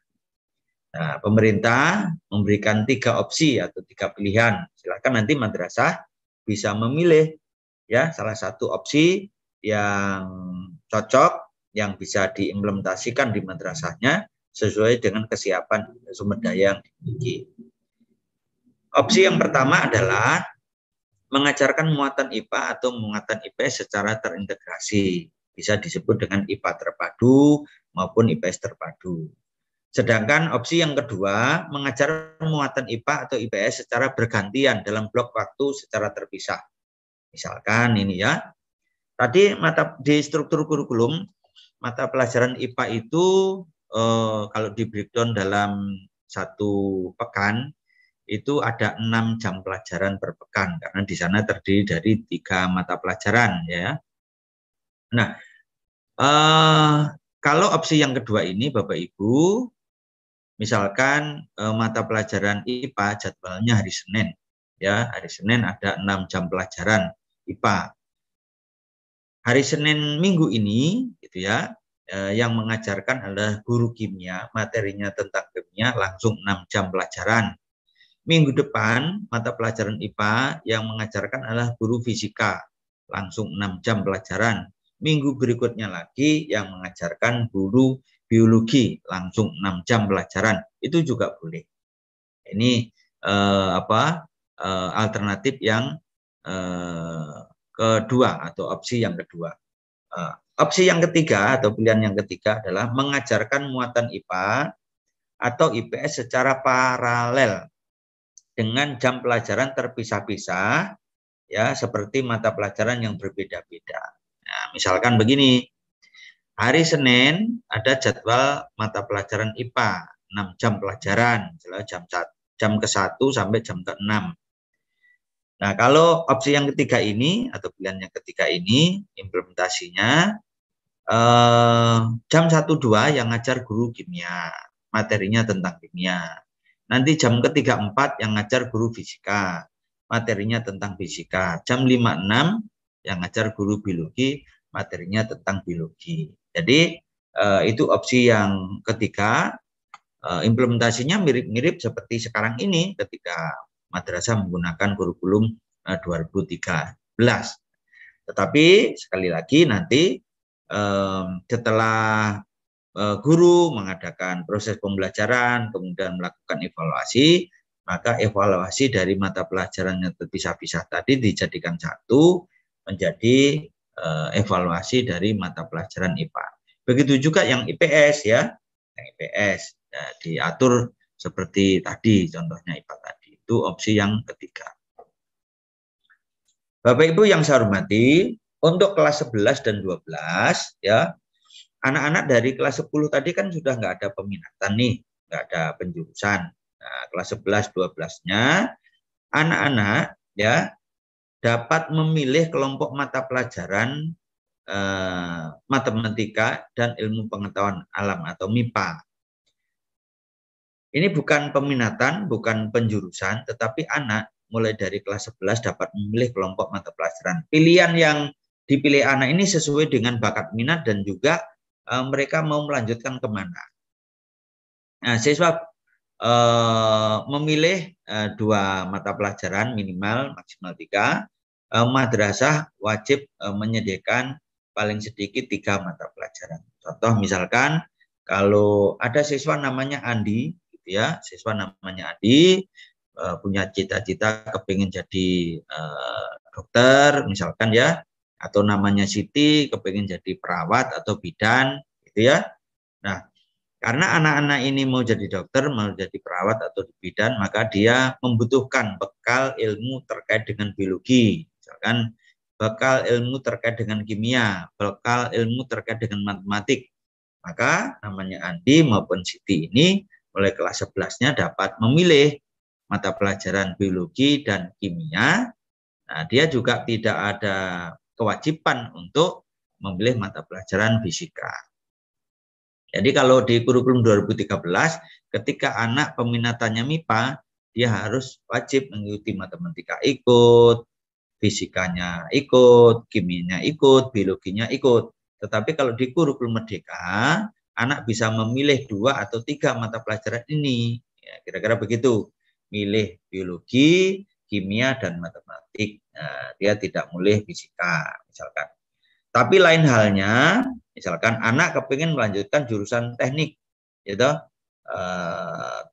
Nah, pemerintah memberikan 3 opsi atau 3 pilihan. Silakan nanti madrasah bisa memilih ya salah satu opsi yang cocok, yang bisa diimplementasikan di madrasahnya sesuai dengan kesiapan sumber daya yang dimiliki. Opsi yang pertama adalah mengajarkan muatan IPA atau muatan IPS secara terintegrasi. Bisa disebut dengan IPA terpadu maupun IPS terpadu. Sedangkan opsi yang kedua, mengajar muatan IPA atau IPS secara bergantian dalam blok waktu secara terpisah. Misalkan ini ya, tadi di struktur kurikulum, mata pelajaran IPA itu kalau di breakdown dalam 1 pekan, itu ada 6 jam pelajaran per pekan, karena di sana terdiri dari 3 mata pelajaran ya. Nah, kalau opsi yang kedua ini Bapak Ibu, misalkan mata pelajaran IPA jadwalnya hari Senin, ya hari Senin ada 6 jam pelajaran IPA. Hari Senin minggu ini, gitu ya, yang mengajarkan adalah guru kimia, materinya tentang kimia langsung 6 jam pelajaran. Minggu depan mata pelajaran IPA yang mengajarkan adalah guru fisika, langsung 6 jam pelajaran. Minggu berikutnya lagi yang mengajarkan guru biologi, langsung 6 jam pelajaran. Itu juga boleh. Ini alternatif yang kedua atau opsi yang kedua. Opsi yang ketiga atau pilihan yang ketiga adalah mengajarkan muatan IPA atau IPS secara paralel dengan jam pelajaran terpisah-pisah, ya seperti mata pelajaran yang berbeda-beda. Nah, misalkan begini, hari Senin ada jadwal mata pelajaran IPA 6 jam pelajaran, jam ke-1 sampai jam ke-6. Nah, kalau opsi yang ketiga ini atau pilihan yang ketiga ini implementasinya jam 1-2 yang ngajar guru kimia, materinya tentang kimia. Nanti jam ke-3-4 yang ngajar guru fisika, materinya tentang fisika. Jam 5-6 yang ngajar guru biologi, materinya tentang biologi. Jadi itu opsi yang ketiga. Implementasinya mirip-mirip seperti sekarang ini ketika madrasah menggunakan kurikulum 2013. Tetapi sekali lagi nanti setelah guru mengadakan proses pembelajaran, kemudian melakukan evaluasi, maka evaluasi dari mata pelajaran yang terpisah-pisah tadi dijadikan satu menjadi evaluasi dari mata pelajaran IPA. Begitu juga yang IPS ya, yang IPS ya, diatur seperti tadi, contohnya IPA tadi. Itu opsi yang ketiga. Bapak Ibu yang saya hormati, untuk kelas 11 dan 12 ya, anak-anak dari kelas 10 tadi kan sudah nggak ada peminatan nih, nggak ada penjurusan. Nah, kelas 11, 12-nya anak-anak ya dapat memilih kelompok mata pelajaran matematika dan ilmu pengetahuan alam atau MIPA. Ini bukan peminatan, bukan penjurusan, tetapi anak mulai dari kelas 11 dapat memilih kelompok mata pelajaran. Pilihan yang dipilih anak ini sesuai dengan bakat minat dan juga mereka mau melanjutkan kemana. Nah, siswa memilih 2 mata pelajaran minimal, maksimal 3. Madrasah wajib menyediakan paling sedikit 3 mata pelajaran. Contoh misalkan kalau ada siswa namanya Andi, gitu ya, siswa namanya Andi punya cita-cita kepingin jadi dokter, misalkan ya, atau namanya Siti kepingin jadi perawat atau bidan, gitu ya. Nah, Karena anak-anak ini mau jadi dokter, mau jadi perawat atau bidan, maka dia membutuhkan bekal ilmu terkait dengan biologi. Misalkan bekal ilmu terkait dengan kimia, bekal ilmu terkait dengan matematik. Maka namanya Andi maupun Siti ini mulai kelas 11-nya dapat memilih mata pelajaran biologi dan kimia. Nah, dia juga tidak ada kewajiban untuk memilih mata pelajaran fisika. Jadi kalau di kurikulum 2013, ketika anak peminatannya MIPA, dia harus wajib mengikuti matematika ikut, fisikanya ikut, kimianya ikut, biologinya ikut. Tetapi kalau di kurikulum Merdeka, anak bisa memilih 2 atau 3 mata pelajaran ini. Ya, kira-kira begitu. Milih biologi, kimia, dan matematik. Nah, dia tidak milih fisika, misalkan. Tapi lain halnya, misalkan anak kepingin melanjutkan jurusan teknik, gitu,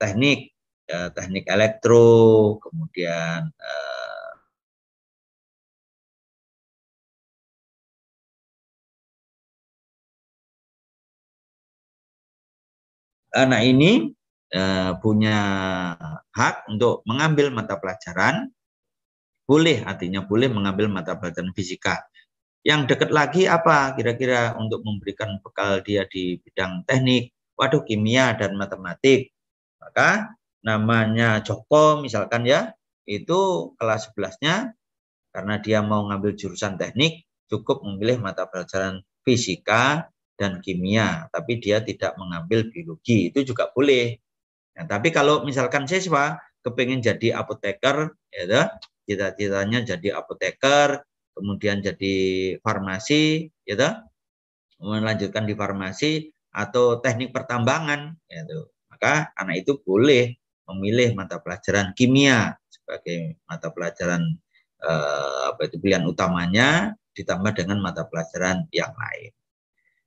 teknik elektro, kemudian anak ini punya hak untuk mengambil mata pelajaran, boleh, artinya boleh mengambil mata pelajaran fisika. Yang dekat lagi apa kira-kira untuk memberikan bekal dia di bidang teknik? Waduh, kimia dan matematik. Maka namanya Joko misalkan ya, itu kelas 11-nya karena dia mau ngambil jurusan teknik, cukup memilih mata pelajaran fisika dan kimia, tapi dia tidak mengambil biologi, itu juga boleh. Nah, tapi kalau misalkan siswa kepingin jadi apoteker, ya, cita-citanya jadi apoteker, kemudian jadi farmasi, gitu, melanjutkan di farmasi atau teknik pertambangan, gitu. Maka anak itu boleh memilih mata pelajaran kimia sebagai mata pelajaran pilihan utamanya, ditambah dengan mata pelajaran yang lain.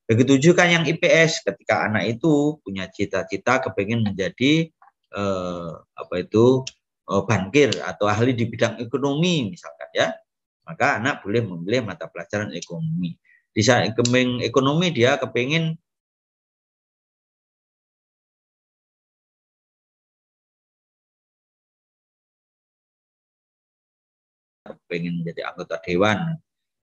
Begitu juga yang IPS, ketika anak itu punya cita-cita kepingin menjadi bankir atau ahli di bidang ekonomi misalkan ya, maka anak boleh memilih mata pelajaran ekonomi. Di saat ekonomi dia kepingin menjadi anggota dewan,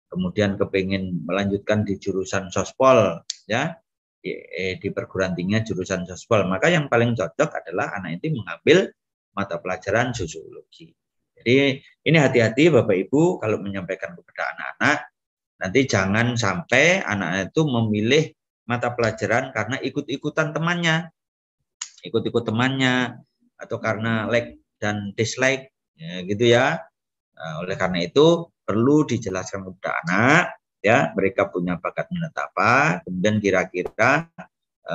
kemudian kepingin melanjutkan di jurusan sospol ya, di perguruan tinggi jurusan sospol, maka yang paling cocok adalah anak itu mengambil mata pelajaran sosiologi. Jadi ini hati-hati Bapak Ibu kalau menyampaikan kepada anak-anak, nanti jangan sampai anak itu memilih mata pelajaran karena ikut-ikutan temannya, atau karena like dan dislike, ya, gitu ya. Nah, oleh karena itu perlu dijelaskan kepada anak, ya, mereka punya bakat minat apa, kemudian kira-kira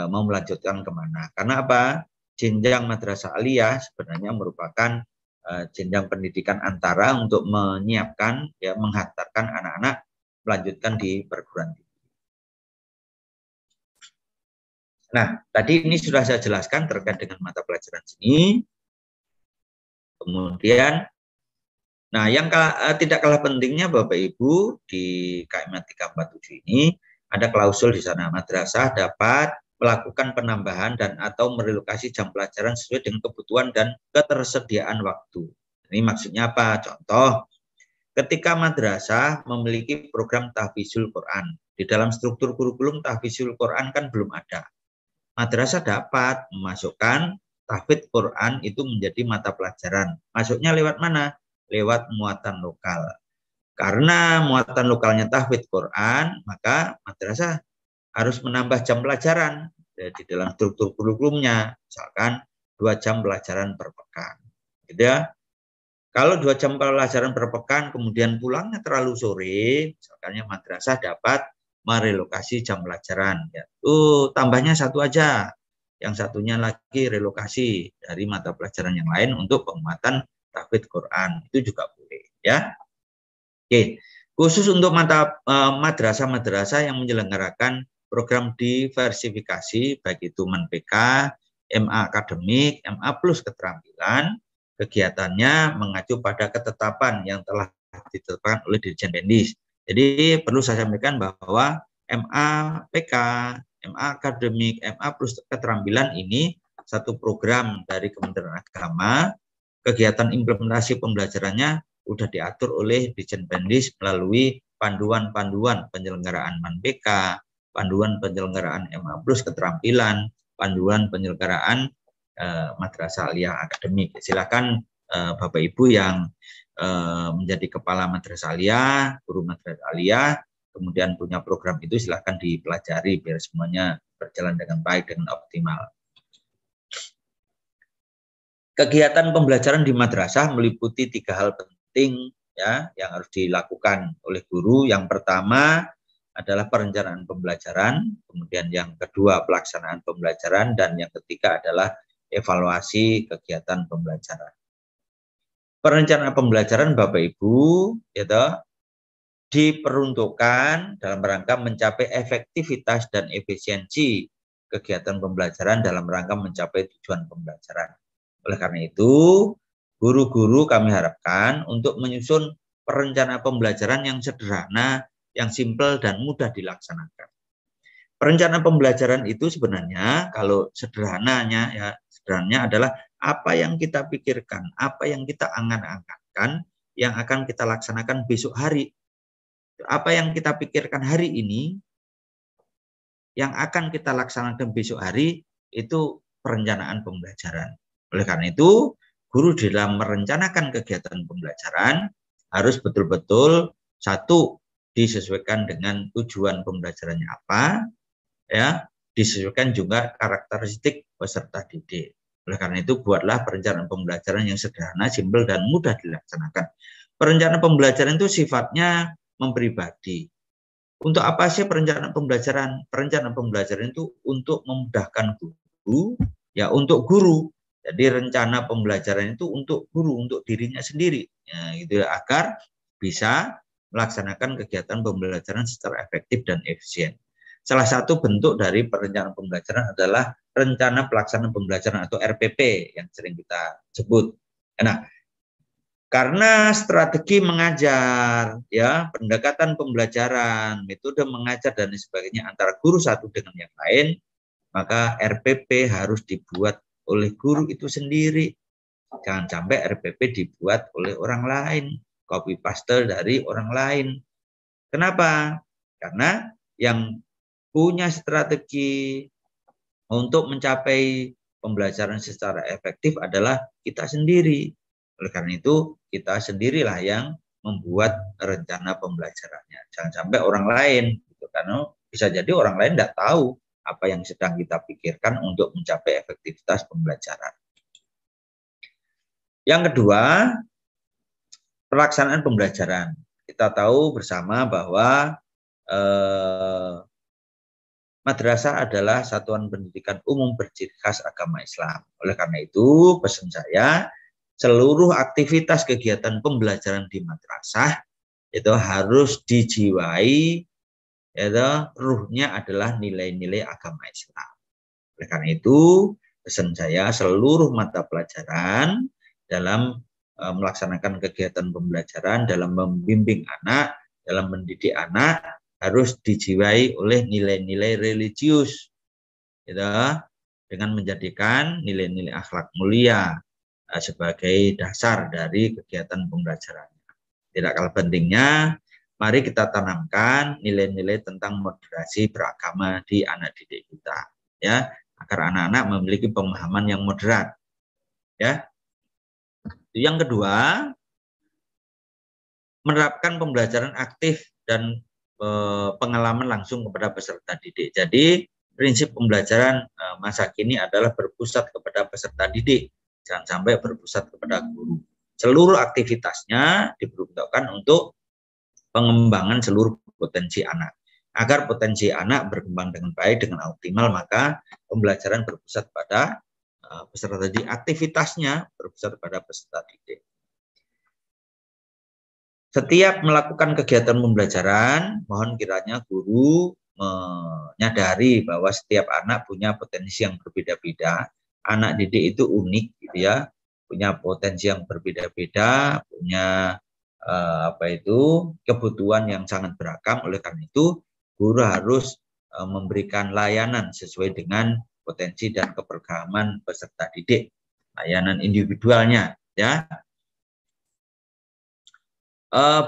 mau melanjutkan kemana. Karena apa? Jenjang madrasah aliyah sebenarnya merupakan jenjang pendidikan antara untuk menyiapkan, ya, menghantarkan anak-anak melanjutkan di perguruan tinggi. Nah, tadi ini sudah saya jelaskan terkait dengan mata pelajaran seni. Kemudian, nah, yang tidak kalah pentingnya Bapak Ibu di KMA 347 ini ada klausul di sana, madrasah dapat melakukan penambahan dan atau merelokasi jam pelajaran sesuai dengan kebutuhan dan ketersediaan waktu. Ini maksudnya apa? Contoh, ketika madrasah memiliki program tahfizul Quran, di dalam struktur kurikulum tahfizul Quran kan belum ada. Madrasah dapat memasukkan tahfidz Quran itu menjadi mata pelajaran. Masuknya lewat mana? Lewat muatan lokal. Karena muatan lokalnya tahfidz Quran, maka madrasah harus menambah jam pelajaran di dalam struktur kurikulumnya. Misalkan 2 jam pelajaran per pekan. Gitu ya. Kalau 2 jam pelajaran per pekan kemudian pulangnya terlalu sore, misalkan madrasah dapat merelokasi jam pelajaran. Ya. Tambahnya 1 aja. Yang satunya lagi relokasi dari mata pelajaran yang lain untuk penguatan tahfidz Quran. Itu juga boleh. Ya. Oke. Khusus untuk madrasah-madrasah yang menyelenggarakan program diversifikasi, baik itu MEN-PK, MA akademik, MA plus keterampilan, kegiatannya mengacu pada ketetapan yang telah ditetapkan oleh Dirjen Pendis. Jadi perlu saya sampaikan bahwa MA PK, MA MA akademik, MA plus keterampilan ini satu program dari Kementerian Agama. Kegiatan implementasi pembelajarannya sudah diatur oleh Ditjenpendis melalui panduan-panduan penyelenggaraan MANBK, panduan penyelenggaraan MA plus keterampilan, panduan penyelenggaraan madrasah aliyah akademik. Silakan Bapak Ibu yang menjadi kepala madrasah aliyah, guru madrasah aliyah, kemudian punya program itu, silakan dipelajari biar semuanya berjalan dengan baik, dengan optimal. Kegiatan pembelajaran di madrasah meliputi 3 hal penting ya yang harus dilakukan oleh guru. Yang pertama adalah perencanaan pembelajaran, kemudian yang kedua pelaksanaan pembelajaran, dan yang ketiga adalah evaluasi kegiatan pembelajaran. Perencanaan pembelajaran Bapak Ibu gitu, diperuntukkan dalam rangka mencapai efektivitas dan efisiensi kegiatan pembelajaran dalam rangka mencapai tujuan pembelajaran. Oleh karena itu, guru-guru kami harapkan untuk menyusun perencanaan pembelajaran yang sederhana, yang simpel dan mudah dilaksanakan. Perencanaan pembelajaran itu sebenarnya kalau sederhananya adalah apa yang kita pikirkan, apa yang kita angan-angankan yang akan kita laksanakan besok hari. Apa yang kita pikirkan hari ini yang akan kita laksanakan besok hari itu perencanaan pembelajaran. Oleh karena itu, guru dalam merencanakan kegiatan pembelajaran harus betul-betul satu disesuaikan dengan tujuan pembelajarannya apa, ya, disesuaikan juga karakteristik peserta didik. Oleh karena itu, buatlah perencanaan pembelajaran yang sederhana, simpel dan mudah dilaksanakan. Perencanaan pembelajaran itu sifatnya mempribadi. Untuk apa sih perencanaan pembelajaran? Perencanaan pembelajaran itu untuk memudahkan guru, ya untuk guru. Jadi rencana pembelajaran itu untuk guru, untuk dirinya sendiri, ya, gitu, agar bisa melaksanakan kegiatan pembelajaran secara efektif dan efisien. Salah satu bentuk dari perencanaan pembelajaran adalah rencana pelaksanaan pembelajaran atau RPP yang sering kita sebut. Nah, karena strategi mengajar, ya, pendekatan pembelajaran, metode mengajar dan sebagainya antara guru satu dengan yang lain, maka RPP harus dibuat oleh guru itu sendiri. Jangan sampai RPP dibuat oleh orang lain, copy paste dari orang lain. Kenapa? Karena yang punya strategi untuk mencapai pembelajaran secara efektif adalah kita sendiri. Oleh karena itu, kita sendirilah yang membuat rencana pembelajarannya. Jangan sampai orang lain, gitu. Karena bisa jadi orang lain tidak tahu apa yang sedang kita pikirkan untuk mencapai efektivitas pembelajaran. Yang kedua, pelaksanaan pembelajaran. Kita tahu bersama bahwa madrasah adalah satuan pendidikan umum berciri khas agama Islam. Oleh karena itu, pesan saya, seluruh aktivitas kegiatan pembelajaran di madrasah itu harus dijiwai, yaitu ruhnya adalah nilai-nilai agama Islam. Oleh karena itu, pesan saya, seluruh mata pelajaran dalam melaksanakan kegiatan pembelajaran, dalam membimbing anak, dalam mendidik anak, harus dijiwai oleh nilai-nilai religius, gitu, dengan menjadikan nilai-nilai akhlak mulia sebagai dasar dari kegiatan pembelajaran. Tidak kalah pentingnya, mari kita tanamkan nilai-nilai tentang moderasi beragama di anak didik kita, ya, agar anak-anak memiliki pemahaman yang moderat, ya. Yang kedua, menerapkan pembelajaran aktif dan pengalaman langsung kepada peserta didik. Jadi prinsip pembelajaran masa kini adalah berpusat kepada peserta didik, jangan sampai berpusat kepada guru. Seluruh aktivitasnya diperuntukkan untuk pengembangan seluruh potensi anak. Agar potensi anak berkembang dengan baik, dengan optimal, maka pembelajaran berpusat pada peserta didik. Aktivitasnya berpusat pada peserta didik. Setiap melakukan kegiatan pembelajaran, mohon kiranya guru menyadari bahwa setiap anak punya potensi yang berbeda-beda. Anak didik itu unik, gitu ya, punya potensi yang berbeda-beda, punya kebutuhan yang sangat beragam. Oleh karena itu, guru harus memberikan layanan sesuai dengan potensi dan keberagaman peserta didik, layanan individualnya, ya.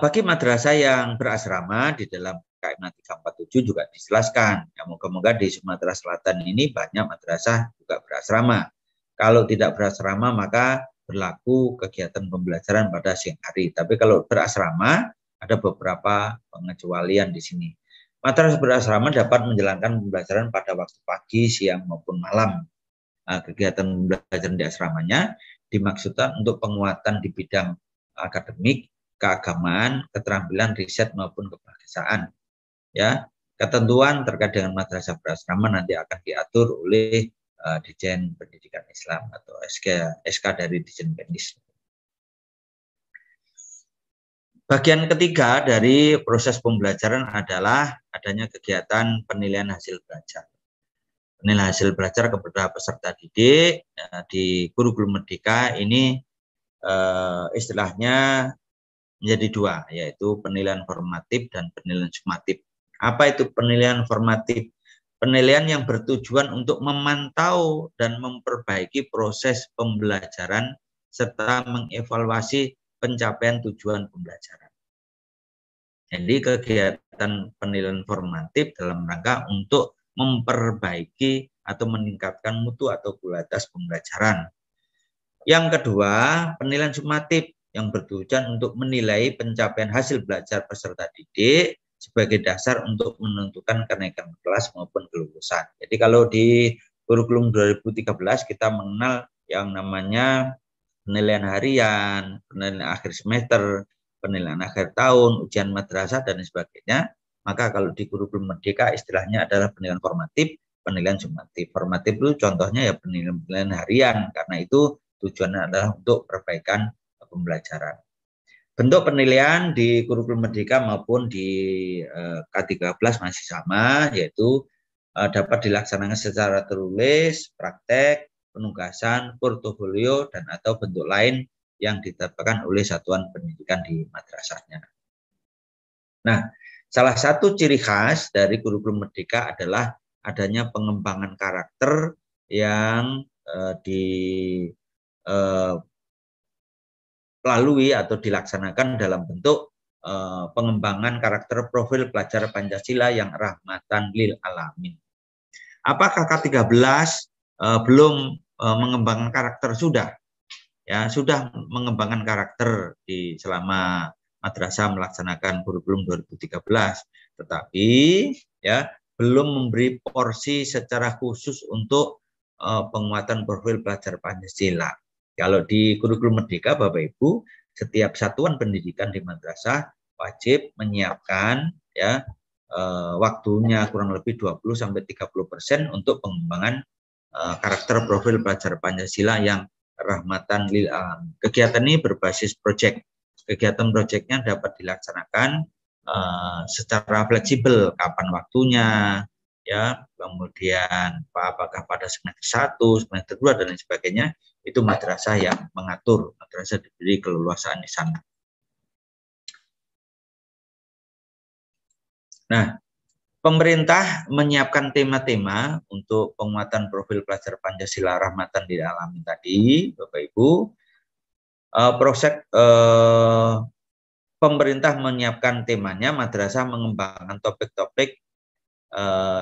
Bagi madrasah yang berasrama di dalam KM 347 juga dijelaskan. Ya, moga-moga di Sumatera Selatan ini banyak madrasah juga berasrama. Kalau tidak berasrama maka berlaku kegiatan pembelajaran pada siang hari. Tapi kalau berasrama ada beberapa pengecualian di sini. Madrasah berasrama dapat menjalankan pembelajaran pada waktu pagi, siang maupun malam. Kegiatan pembelajaran di asramanya dimaksudkan untuk penguatan di bidang akademik, keagamaan, keterampilan, riset maupun kebangsaan. Ya, ketentuan terkait dengan madrasah berasrama nanti akan diatur oleh Ditjen Pendidikan Islam atau SK dari Ditjen Pendis. Bagian ketiga dari proses pembelajaran adalah adanya kegiatan penilaian hasil belajar. Penilaian hasil belajar kepada peserta didik di kurikulum Merdeka ini istilahnya menjadi dua, yaitu penilaian formatif dan penilaian sumatif. Apa itu penilaian formatif? Penilaian yang bertujuan untuk memantau dan memperbaiki proses pembelajaran serta mengevaluasi pencapaian tujuan pembelajaran. Jadi kegiatan penilaian formatif dalam rangka untuk memperbaiki atau meningkatkan mutu atau kualitas pembelajaran. Yang kedua, penilaian sumatif yang bertujuan untuk menilai pencapaian hasil belajar peserta didik sebagai dasar untuk menentukan kenaikan kelas maupun kelulusan. Jadi kalau di kurikulum 2013 kita mengenal yang namanya penilaian harian, penilaian akhir semester, penilaian akhir tahun, ujian madrasah dan sebagainya. Maka kalau di kurikulum Merdeka istilahnya adalah penilaian formatif, penilaian sumatif. Formatif itu contohnya ya penilaian harian, karena itu tujuannya adalah untuk perbaikan pembelajaran. Bentuk penilaian di kurikulum Merdeka maupun di K13 masih sama, yaitu dapat dilaksanakan secara tertulis, praktek, penugasan, portofolio, dan atau bentuk lain yang ditetapkan oleh satuan pendidikan di madrasahnya. Nah, salah satu ciri khas dari kurikulum Merdeka adalah adanya pengembangan karakter yang dilalui atau dilaksanakan dalam bentuk pengembangan karakter profil pelajar Pancasila yang rahmatan lil alamin. Apakah K13 belum mengembangkan karakter? Sudah, ya, sudah mengembangkan karakter di selama madrasah melaksanakan kurikulum 2013, tetapi ya belum memberi porsi secara khusus untuk penguatan profil pelajar Pancasila. Kalau di kurikulum Merdeka, Bapak Ibu, setiap satuan pendidikan di madrasah wajib menyiapkan ya waktunya kurang lebih 20-30% untuk pengembangan karakter profil pelajar Pancasila yang rahmatan lil alamin. Kegiatan ini berbasis proyek. Kegiatan proyeknya dapat dilaksanakan secara fleksibel, kapan waktunya, ya, kemudian apakah pada semester 1, semester 2 dan lain sebagainya. Itu madrasah yang mengatur, madrasah diberi keleluasaan di sana. Nah, pemerintah menyiapkan tema-tema untuk penguatan profil pelajar Pancasila rahmatan lil alamin tadi, Bapak Ibu. Pemerintah menyiapkan temanya, madrasah mengembangkan topik-topik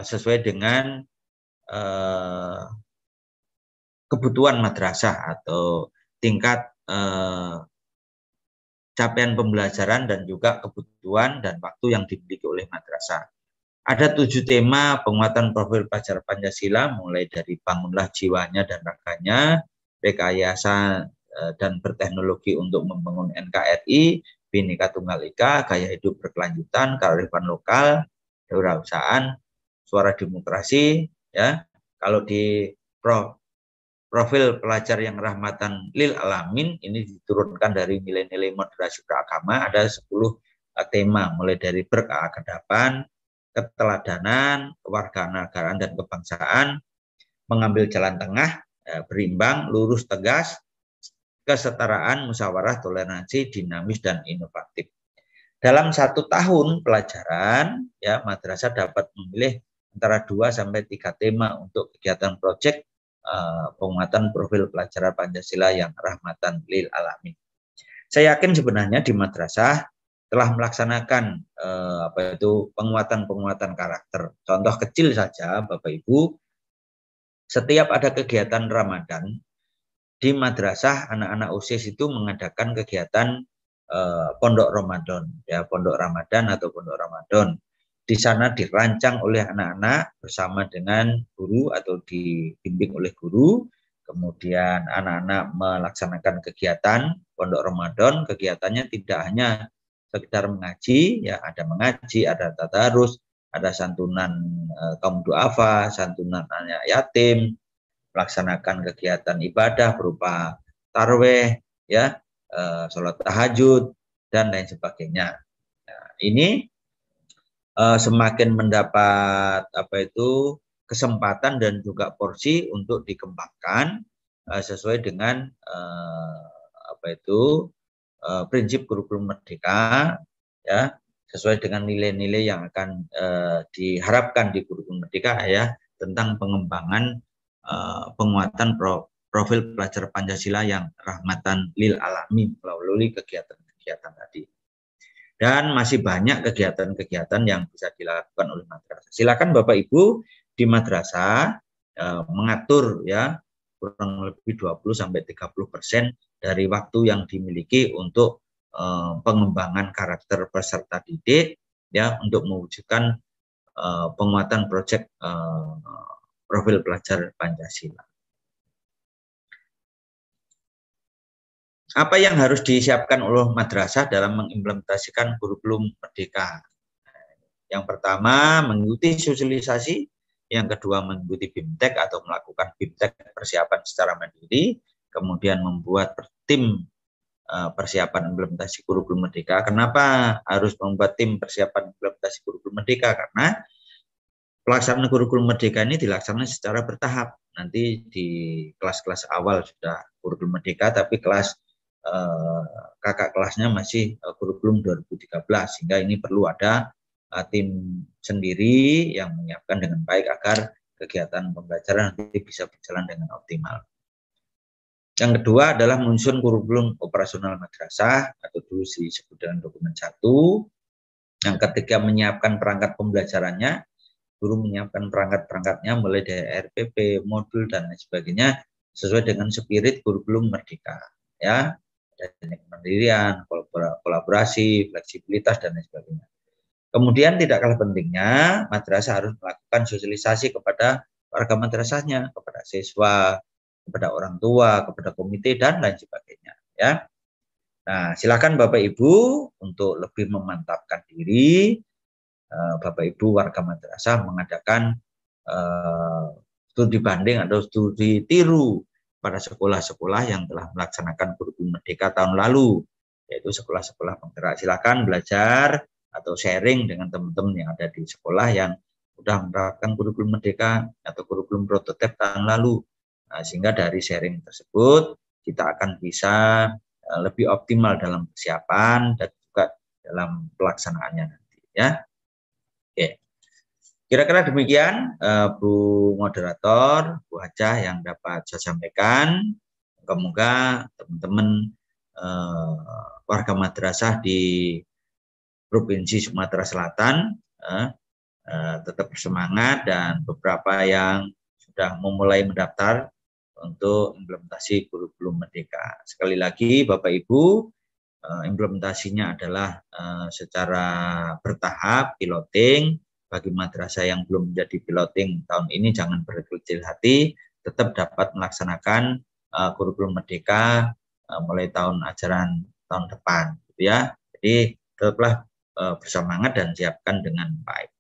sesuai dengan kebutuhan madrasah atau tingkat capaian pembelajaran dan juga kebutuhan dan waktu yang dimiliki oleh madrasah. Ada 7 tema penguatan profil pelajar Pancasila, mulai dari bangunlah jiwanya dan raganya, rekayasa dan berteknologi untuk membangun NKRI, Bhinneka Tunggal Ika, gaya hidup berkelanjutan, kearifan lokal, kewirausahaan, suara demokrasi, ya. Kalau di profil pelajar yang rahmatan lil alamin ini diturunkan dari nilai-nilai moderasi beragama, ada 10 tema, mulai dari berkeadaban, keteladanan, kewarganegaraan dan kebangsaan, mengambil jalan tengah, berimbang, lurus, tegas, kesetaraan, musyawarah, toleransi, dinamis dan inovatif. Dalam 1 tahun pelajaran, ya, madrasah dapat memilih antara 2 sampai 3 tema untuk kegiatan proyek penguatan profil pelajaran Pancasila yang rahmatan lil alamin. Saya yakin sebenarnya di madrasah telah melaksanakan penguatan karakter. Contoh kecil saja Bapak Ibu, setiap ada kegiatan Ramadan di madrasah anak-anak OSIS itu mengadakan kegiatan pondok Ramadan, ya pondok Ramadan atau pondok Ramadan. Di sana dirancang oleh anak-anak bersama dengan guru atau dibimbing oleh guru. Kemudian anak-anak melaksanakan kegiatan pondok Ramadan. Kegiatannya tidak hanya sekedar mengaji, ya ada mengaji, ada tadarus, ada santunan kaum duafa, santunan anak yatim, melaksanakan kegiatan ibadah berupa tarweh, ya, sholat tahajud dan lain sebagainya. Nah, ini semakin mendapat kesempatan dan juga porsi untuk dikembangkan sesuai dengan prinsip kurikulum merdeka, ya, sesuai dengan nilai-nilai yang akan diharapkan di kurikulum merdeka, ya, tentang pengembangan penguatan profil pelajar Pancasila yang rahmatan lil alamin melalui kegiatan-kegiatan tadi. Dan masih banyak kegiatan-kegiatan yang bisa dilakukan oleh madrasah. Silakan Bapak Ibu di madrasah mengatur, ya, kurang lebih 20-30% dari waktu yang dimiliki untuk pengembangan karakter peserta didik, ya, untuk mewujudkan penguatan proyek profil pelajar Pancasila. Apa yang harus disiapkan oleh madrasah dalam mengimplementasikan kurikulum merdeka? Yang pertama, mengikuti sosialisasi. Yang kedua, mengikuti BIMTEK atau melakukan BIMTEK persiapan secara mandiri. Kemudian membuat tim persiapan implementasi kurikulum merdeka. Kenapa harus membuat tim persiapan implementasi kurikulum merdeka? Karena pelaksanaan kurikulum merdeka ini dilaksanakan secara bertahap. Nanti di kelas-kelas awal sudah kurikulum merdeka, tapi kelas kakak kelasnya masih kurikulum 2013, sehingga ini perlu ada tim sendiri yang menyiapkan dengan baik agar kegiatan pembelajaran nanti bisa berjalan dengan optimal. Yang kedua adalah menyusun kurikulum operasional madrasah atau dulu disebut dengan dokumen 1. Yang ketiga, menyiapkan perangkat pembelajarannya. Guru menyiapkan perangkat-perangkatnya mulai dari RPP, modul dan lain sebagainya sesuai dengan spirit kurikulum merdeka, ya. Teknik kemandirian, kolaborasi, fleksibilitas, dan lain sebagainya. Kemudian tidak kalah pentingnya, madrasah harus melakukan sosialisasi kepada warga madrasahnya, kepada siswa, kepada orang tua, kepada komite, dan lain sebagainya. Ya. Nah, silakan Bapak Ibu untuk lebih memantapkan diri, Bapak Ibu warga madrasah mengadakan studi banding atau studi tiru pada sekolah-sekolah yang telah melaksanakan kurikulum merdeka tahun lalu, yaitu sekolah-sekolah penggerak. Silakan belajar atau sharing dengan teman-teman yang ada di sekolah yang sudah menerapkan kurikulum merdeka atau kurikulum prototipe tahun lalu. Nah, sehingga dari sharing tersebut kita akan bisa lebih optimal dalam persiapan dan juga dalam pelaksanaannya nanti, ya. Oke. Kira-kira demikian Bu Moderator, Bu Hajah yang dapat saya sampaikan. Semoga teman-teman warga madrasah di Provinsi Sumatera Selatan tetap bersemangat, dan beberapa yang sudah memulai mendaftar untuk implementasi kurikulum merdeka. Sekali lagi Bapak Ibu, implementasinya adalah secara bertahap, piloting. Bagi madrasah yang belum menjadi piloting tahun ini, jangan berkecil hati, tetap dapat melaksanakan kurikulum merdeka mulai tahun ajaran tahun depan, gitu ya. Jadi tetaplah bersemangat dan siapkan dengan baik.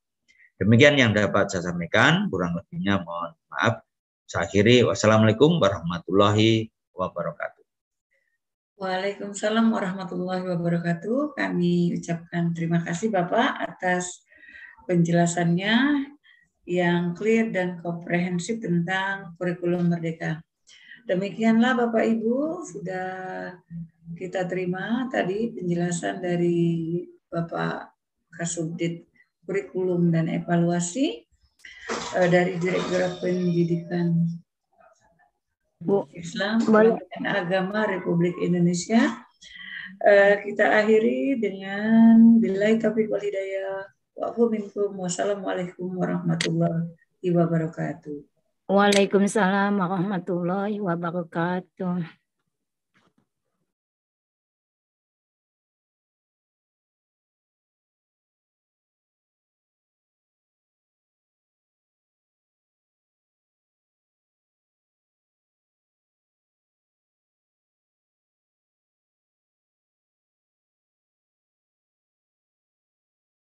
Demikian yang dapat saya sampaikan, kurang lebihnya mohon maaf. Saya akhiri, wassalamualaikum warahmatullahi wabarakatuh. Waalaikumsalam warahmatullahi wabarakatuh. Kami ucapkan terima kasih Bapak atas penjelasannya yang clear dan komprehensif tentang kurikulum merdeka. Demikianlah Bapak Ibu, sudah kita terima tadi penjelasan dari Bapak Kasubdit Kurikulum dan Evaluasi. dari Direktorat Pendidikan Islam Kementerian Agama Republik Indonesia. Kita akhiri dengan billahi taufiq wal hidayah. Wa'fu minkum. Wassalamualaikum warahmatullahi wabarakatuh. Waalaikumsalam warahmatullahi wabarakatuh.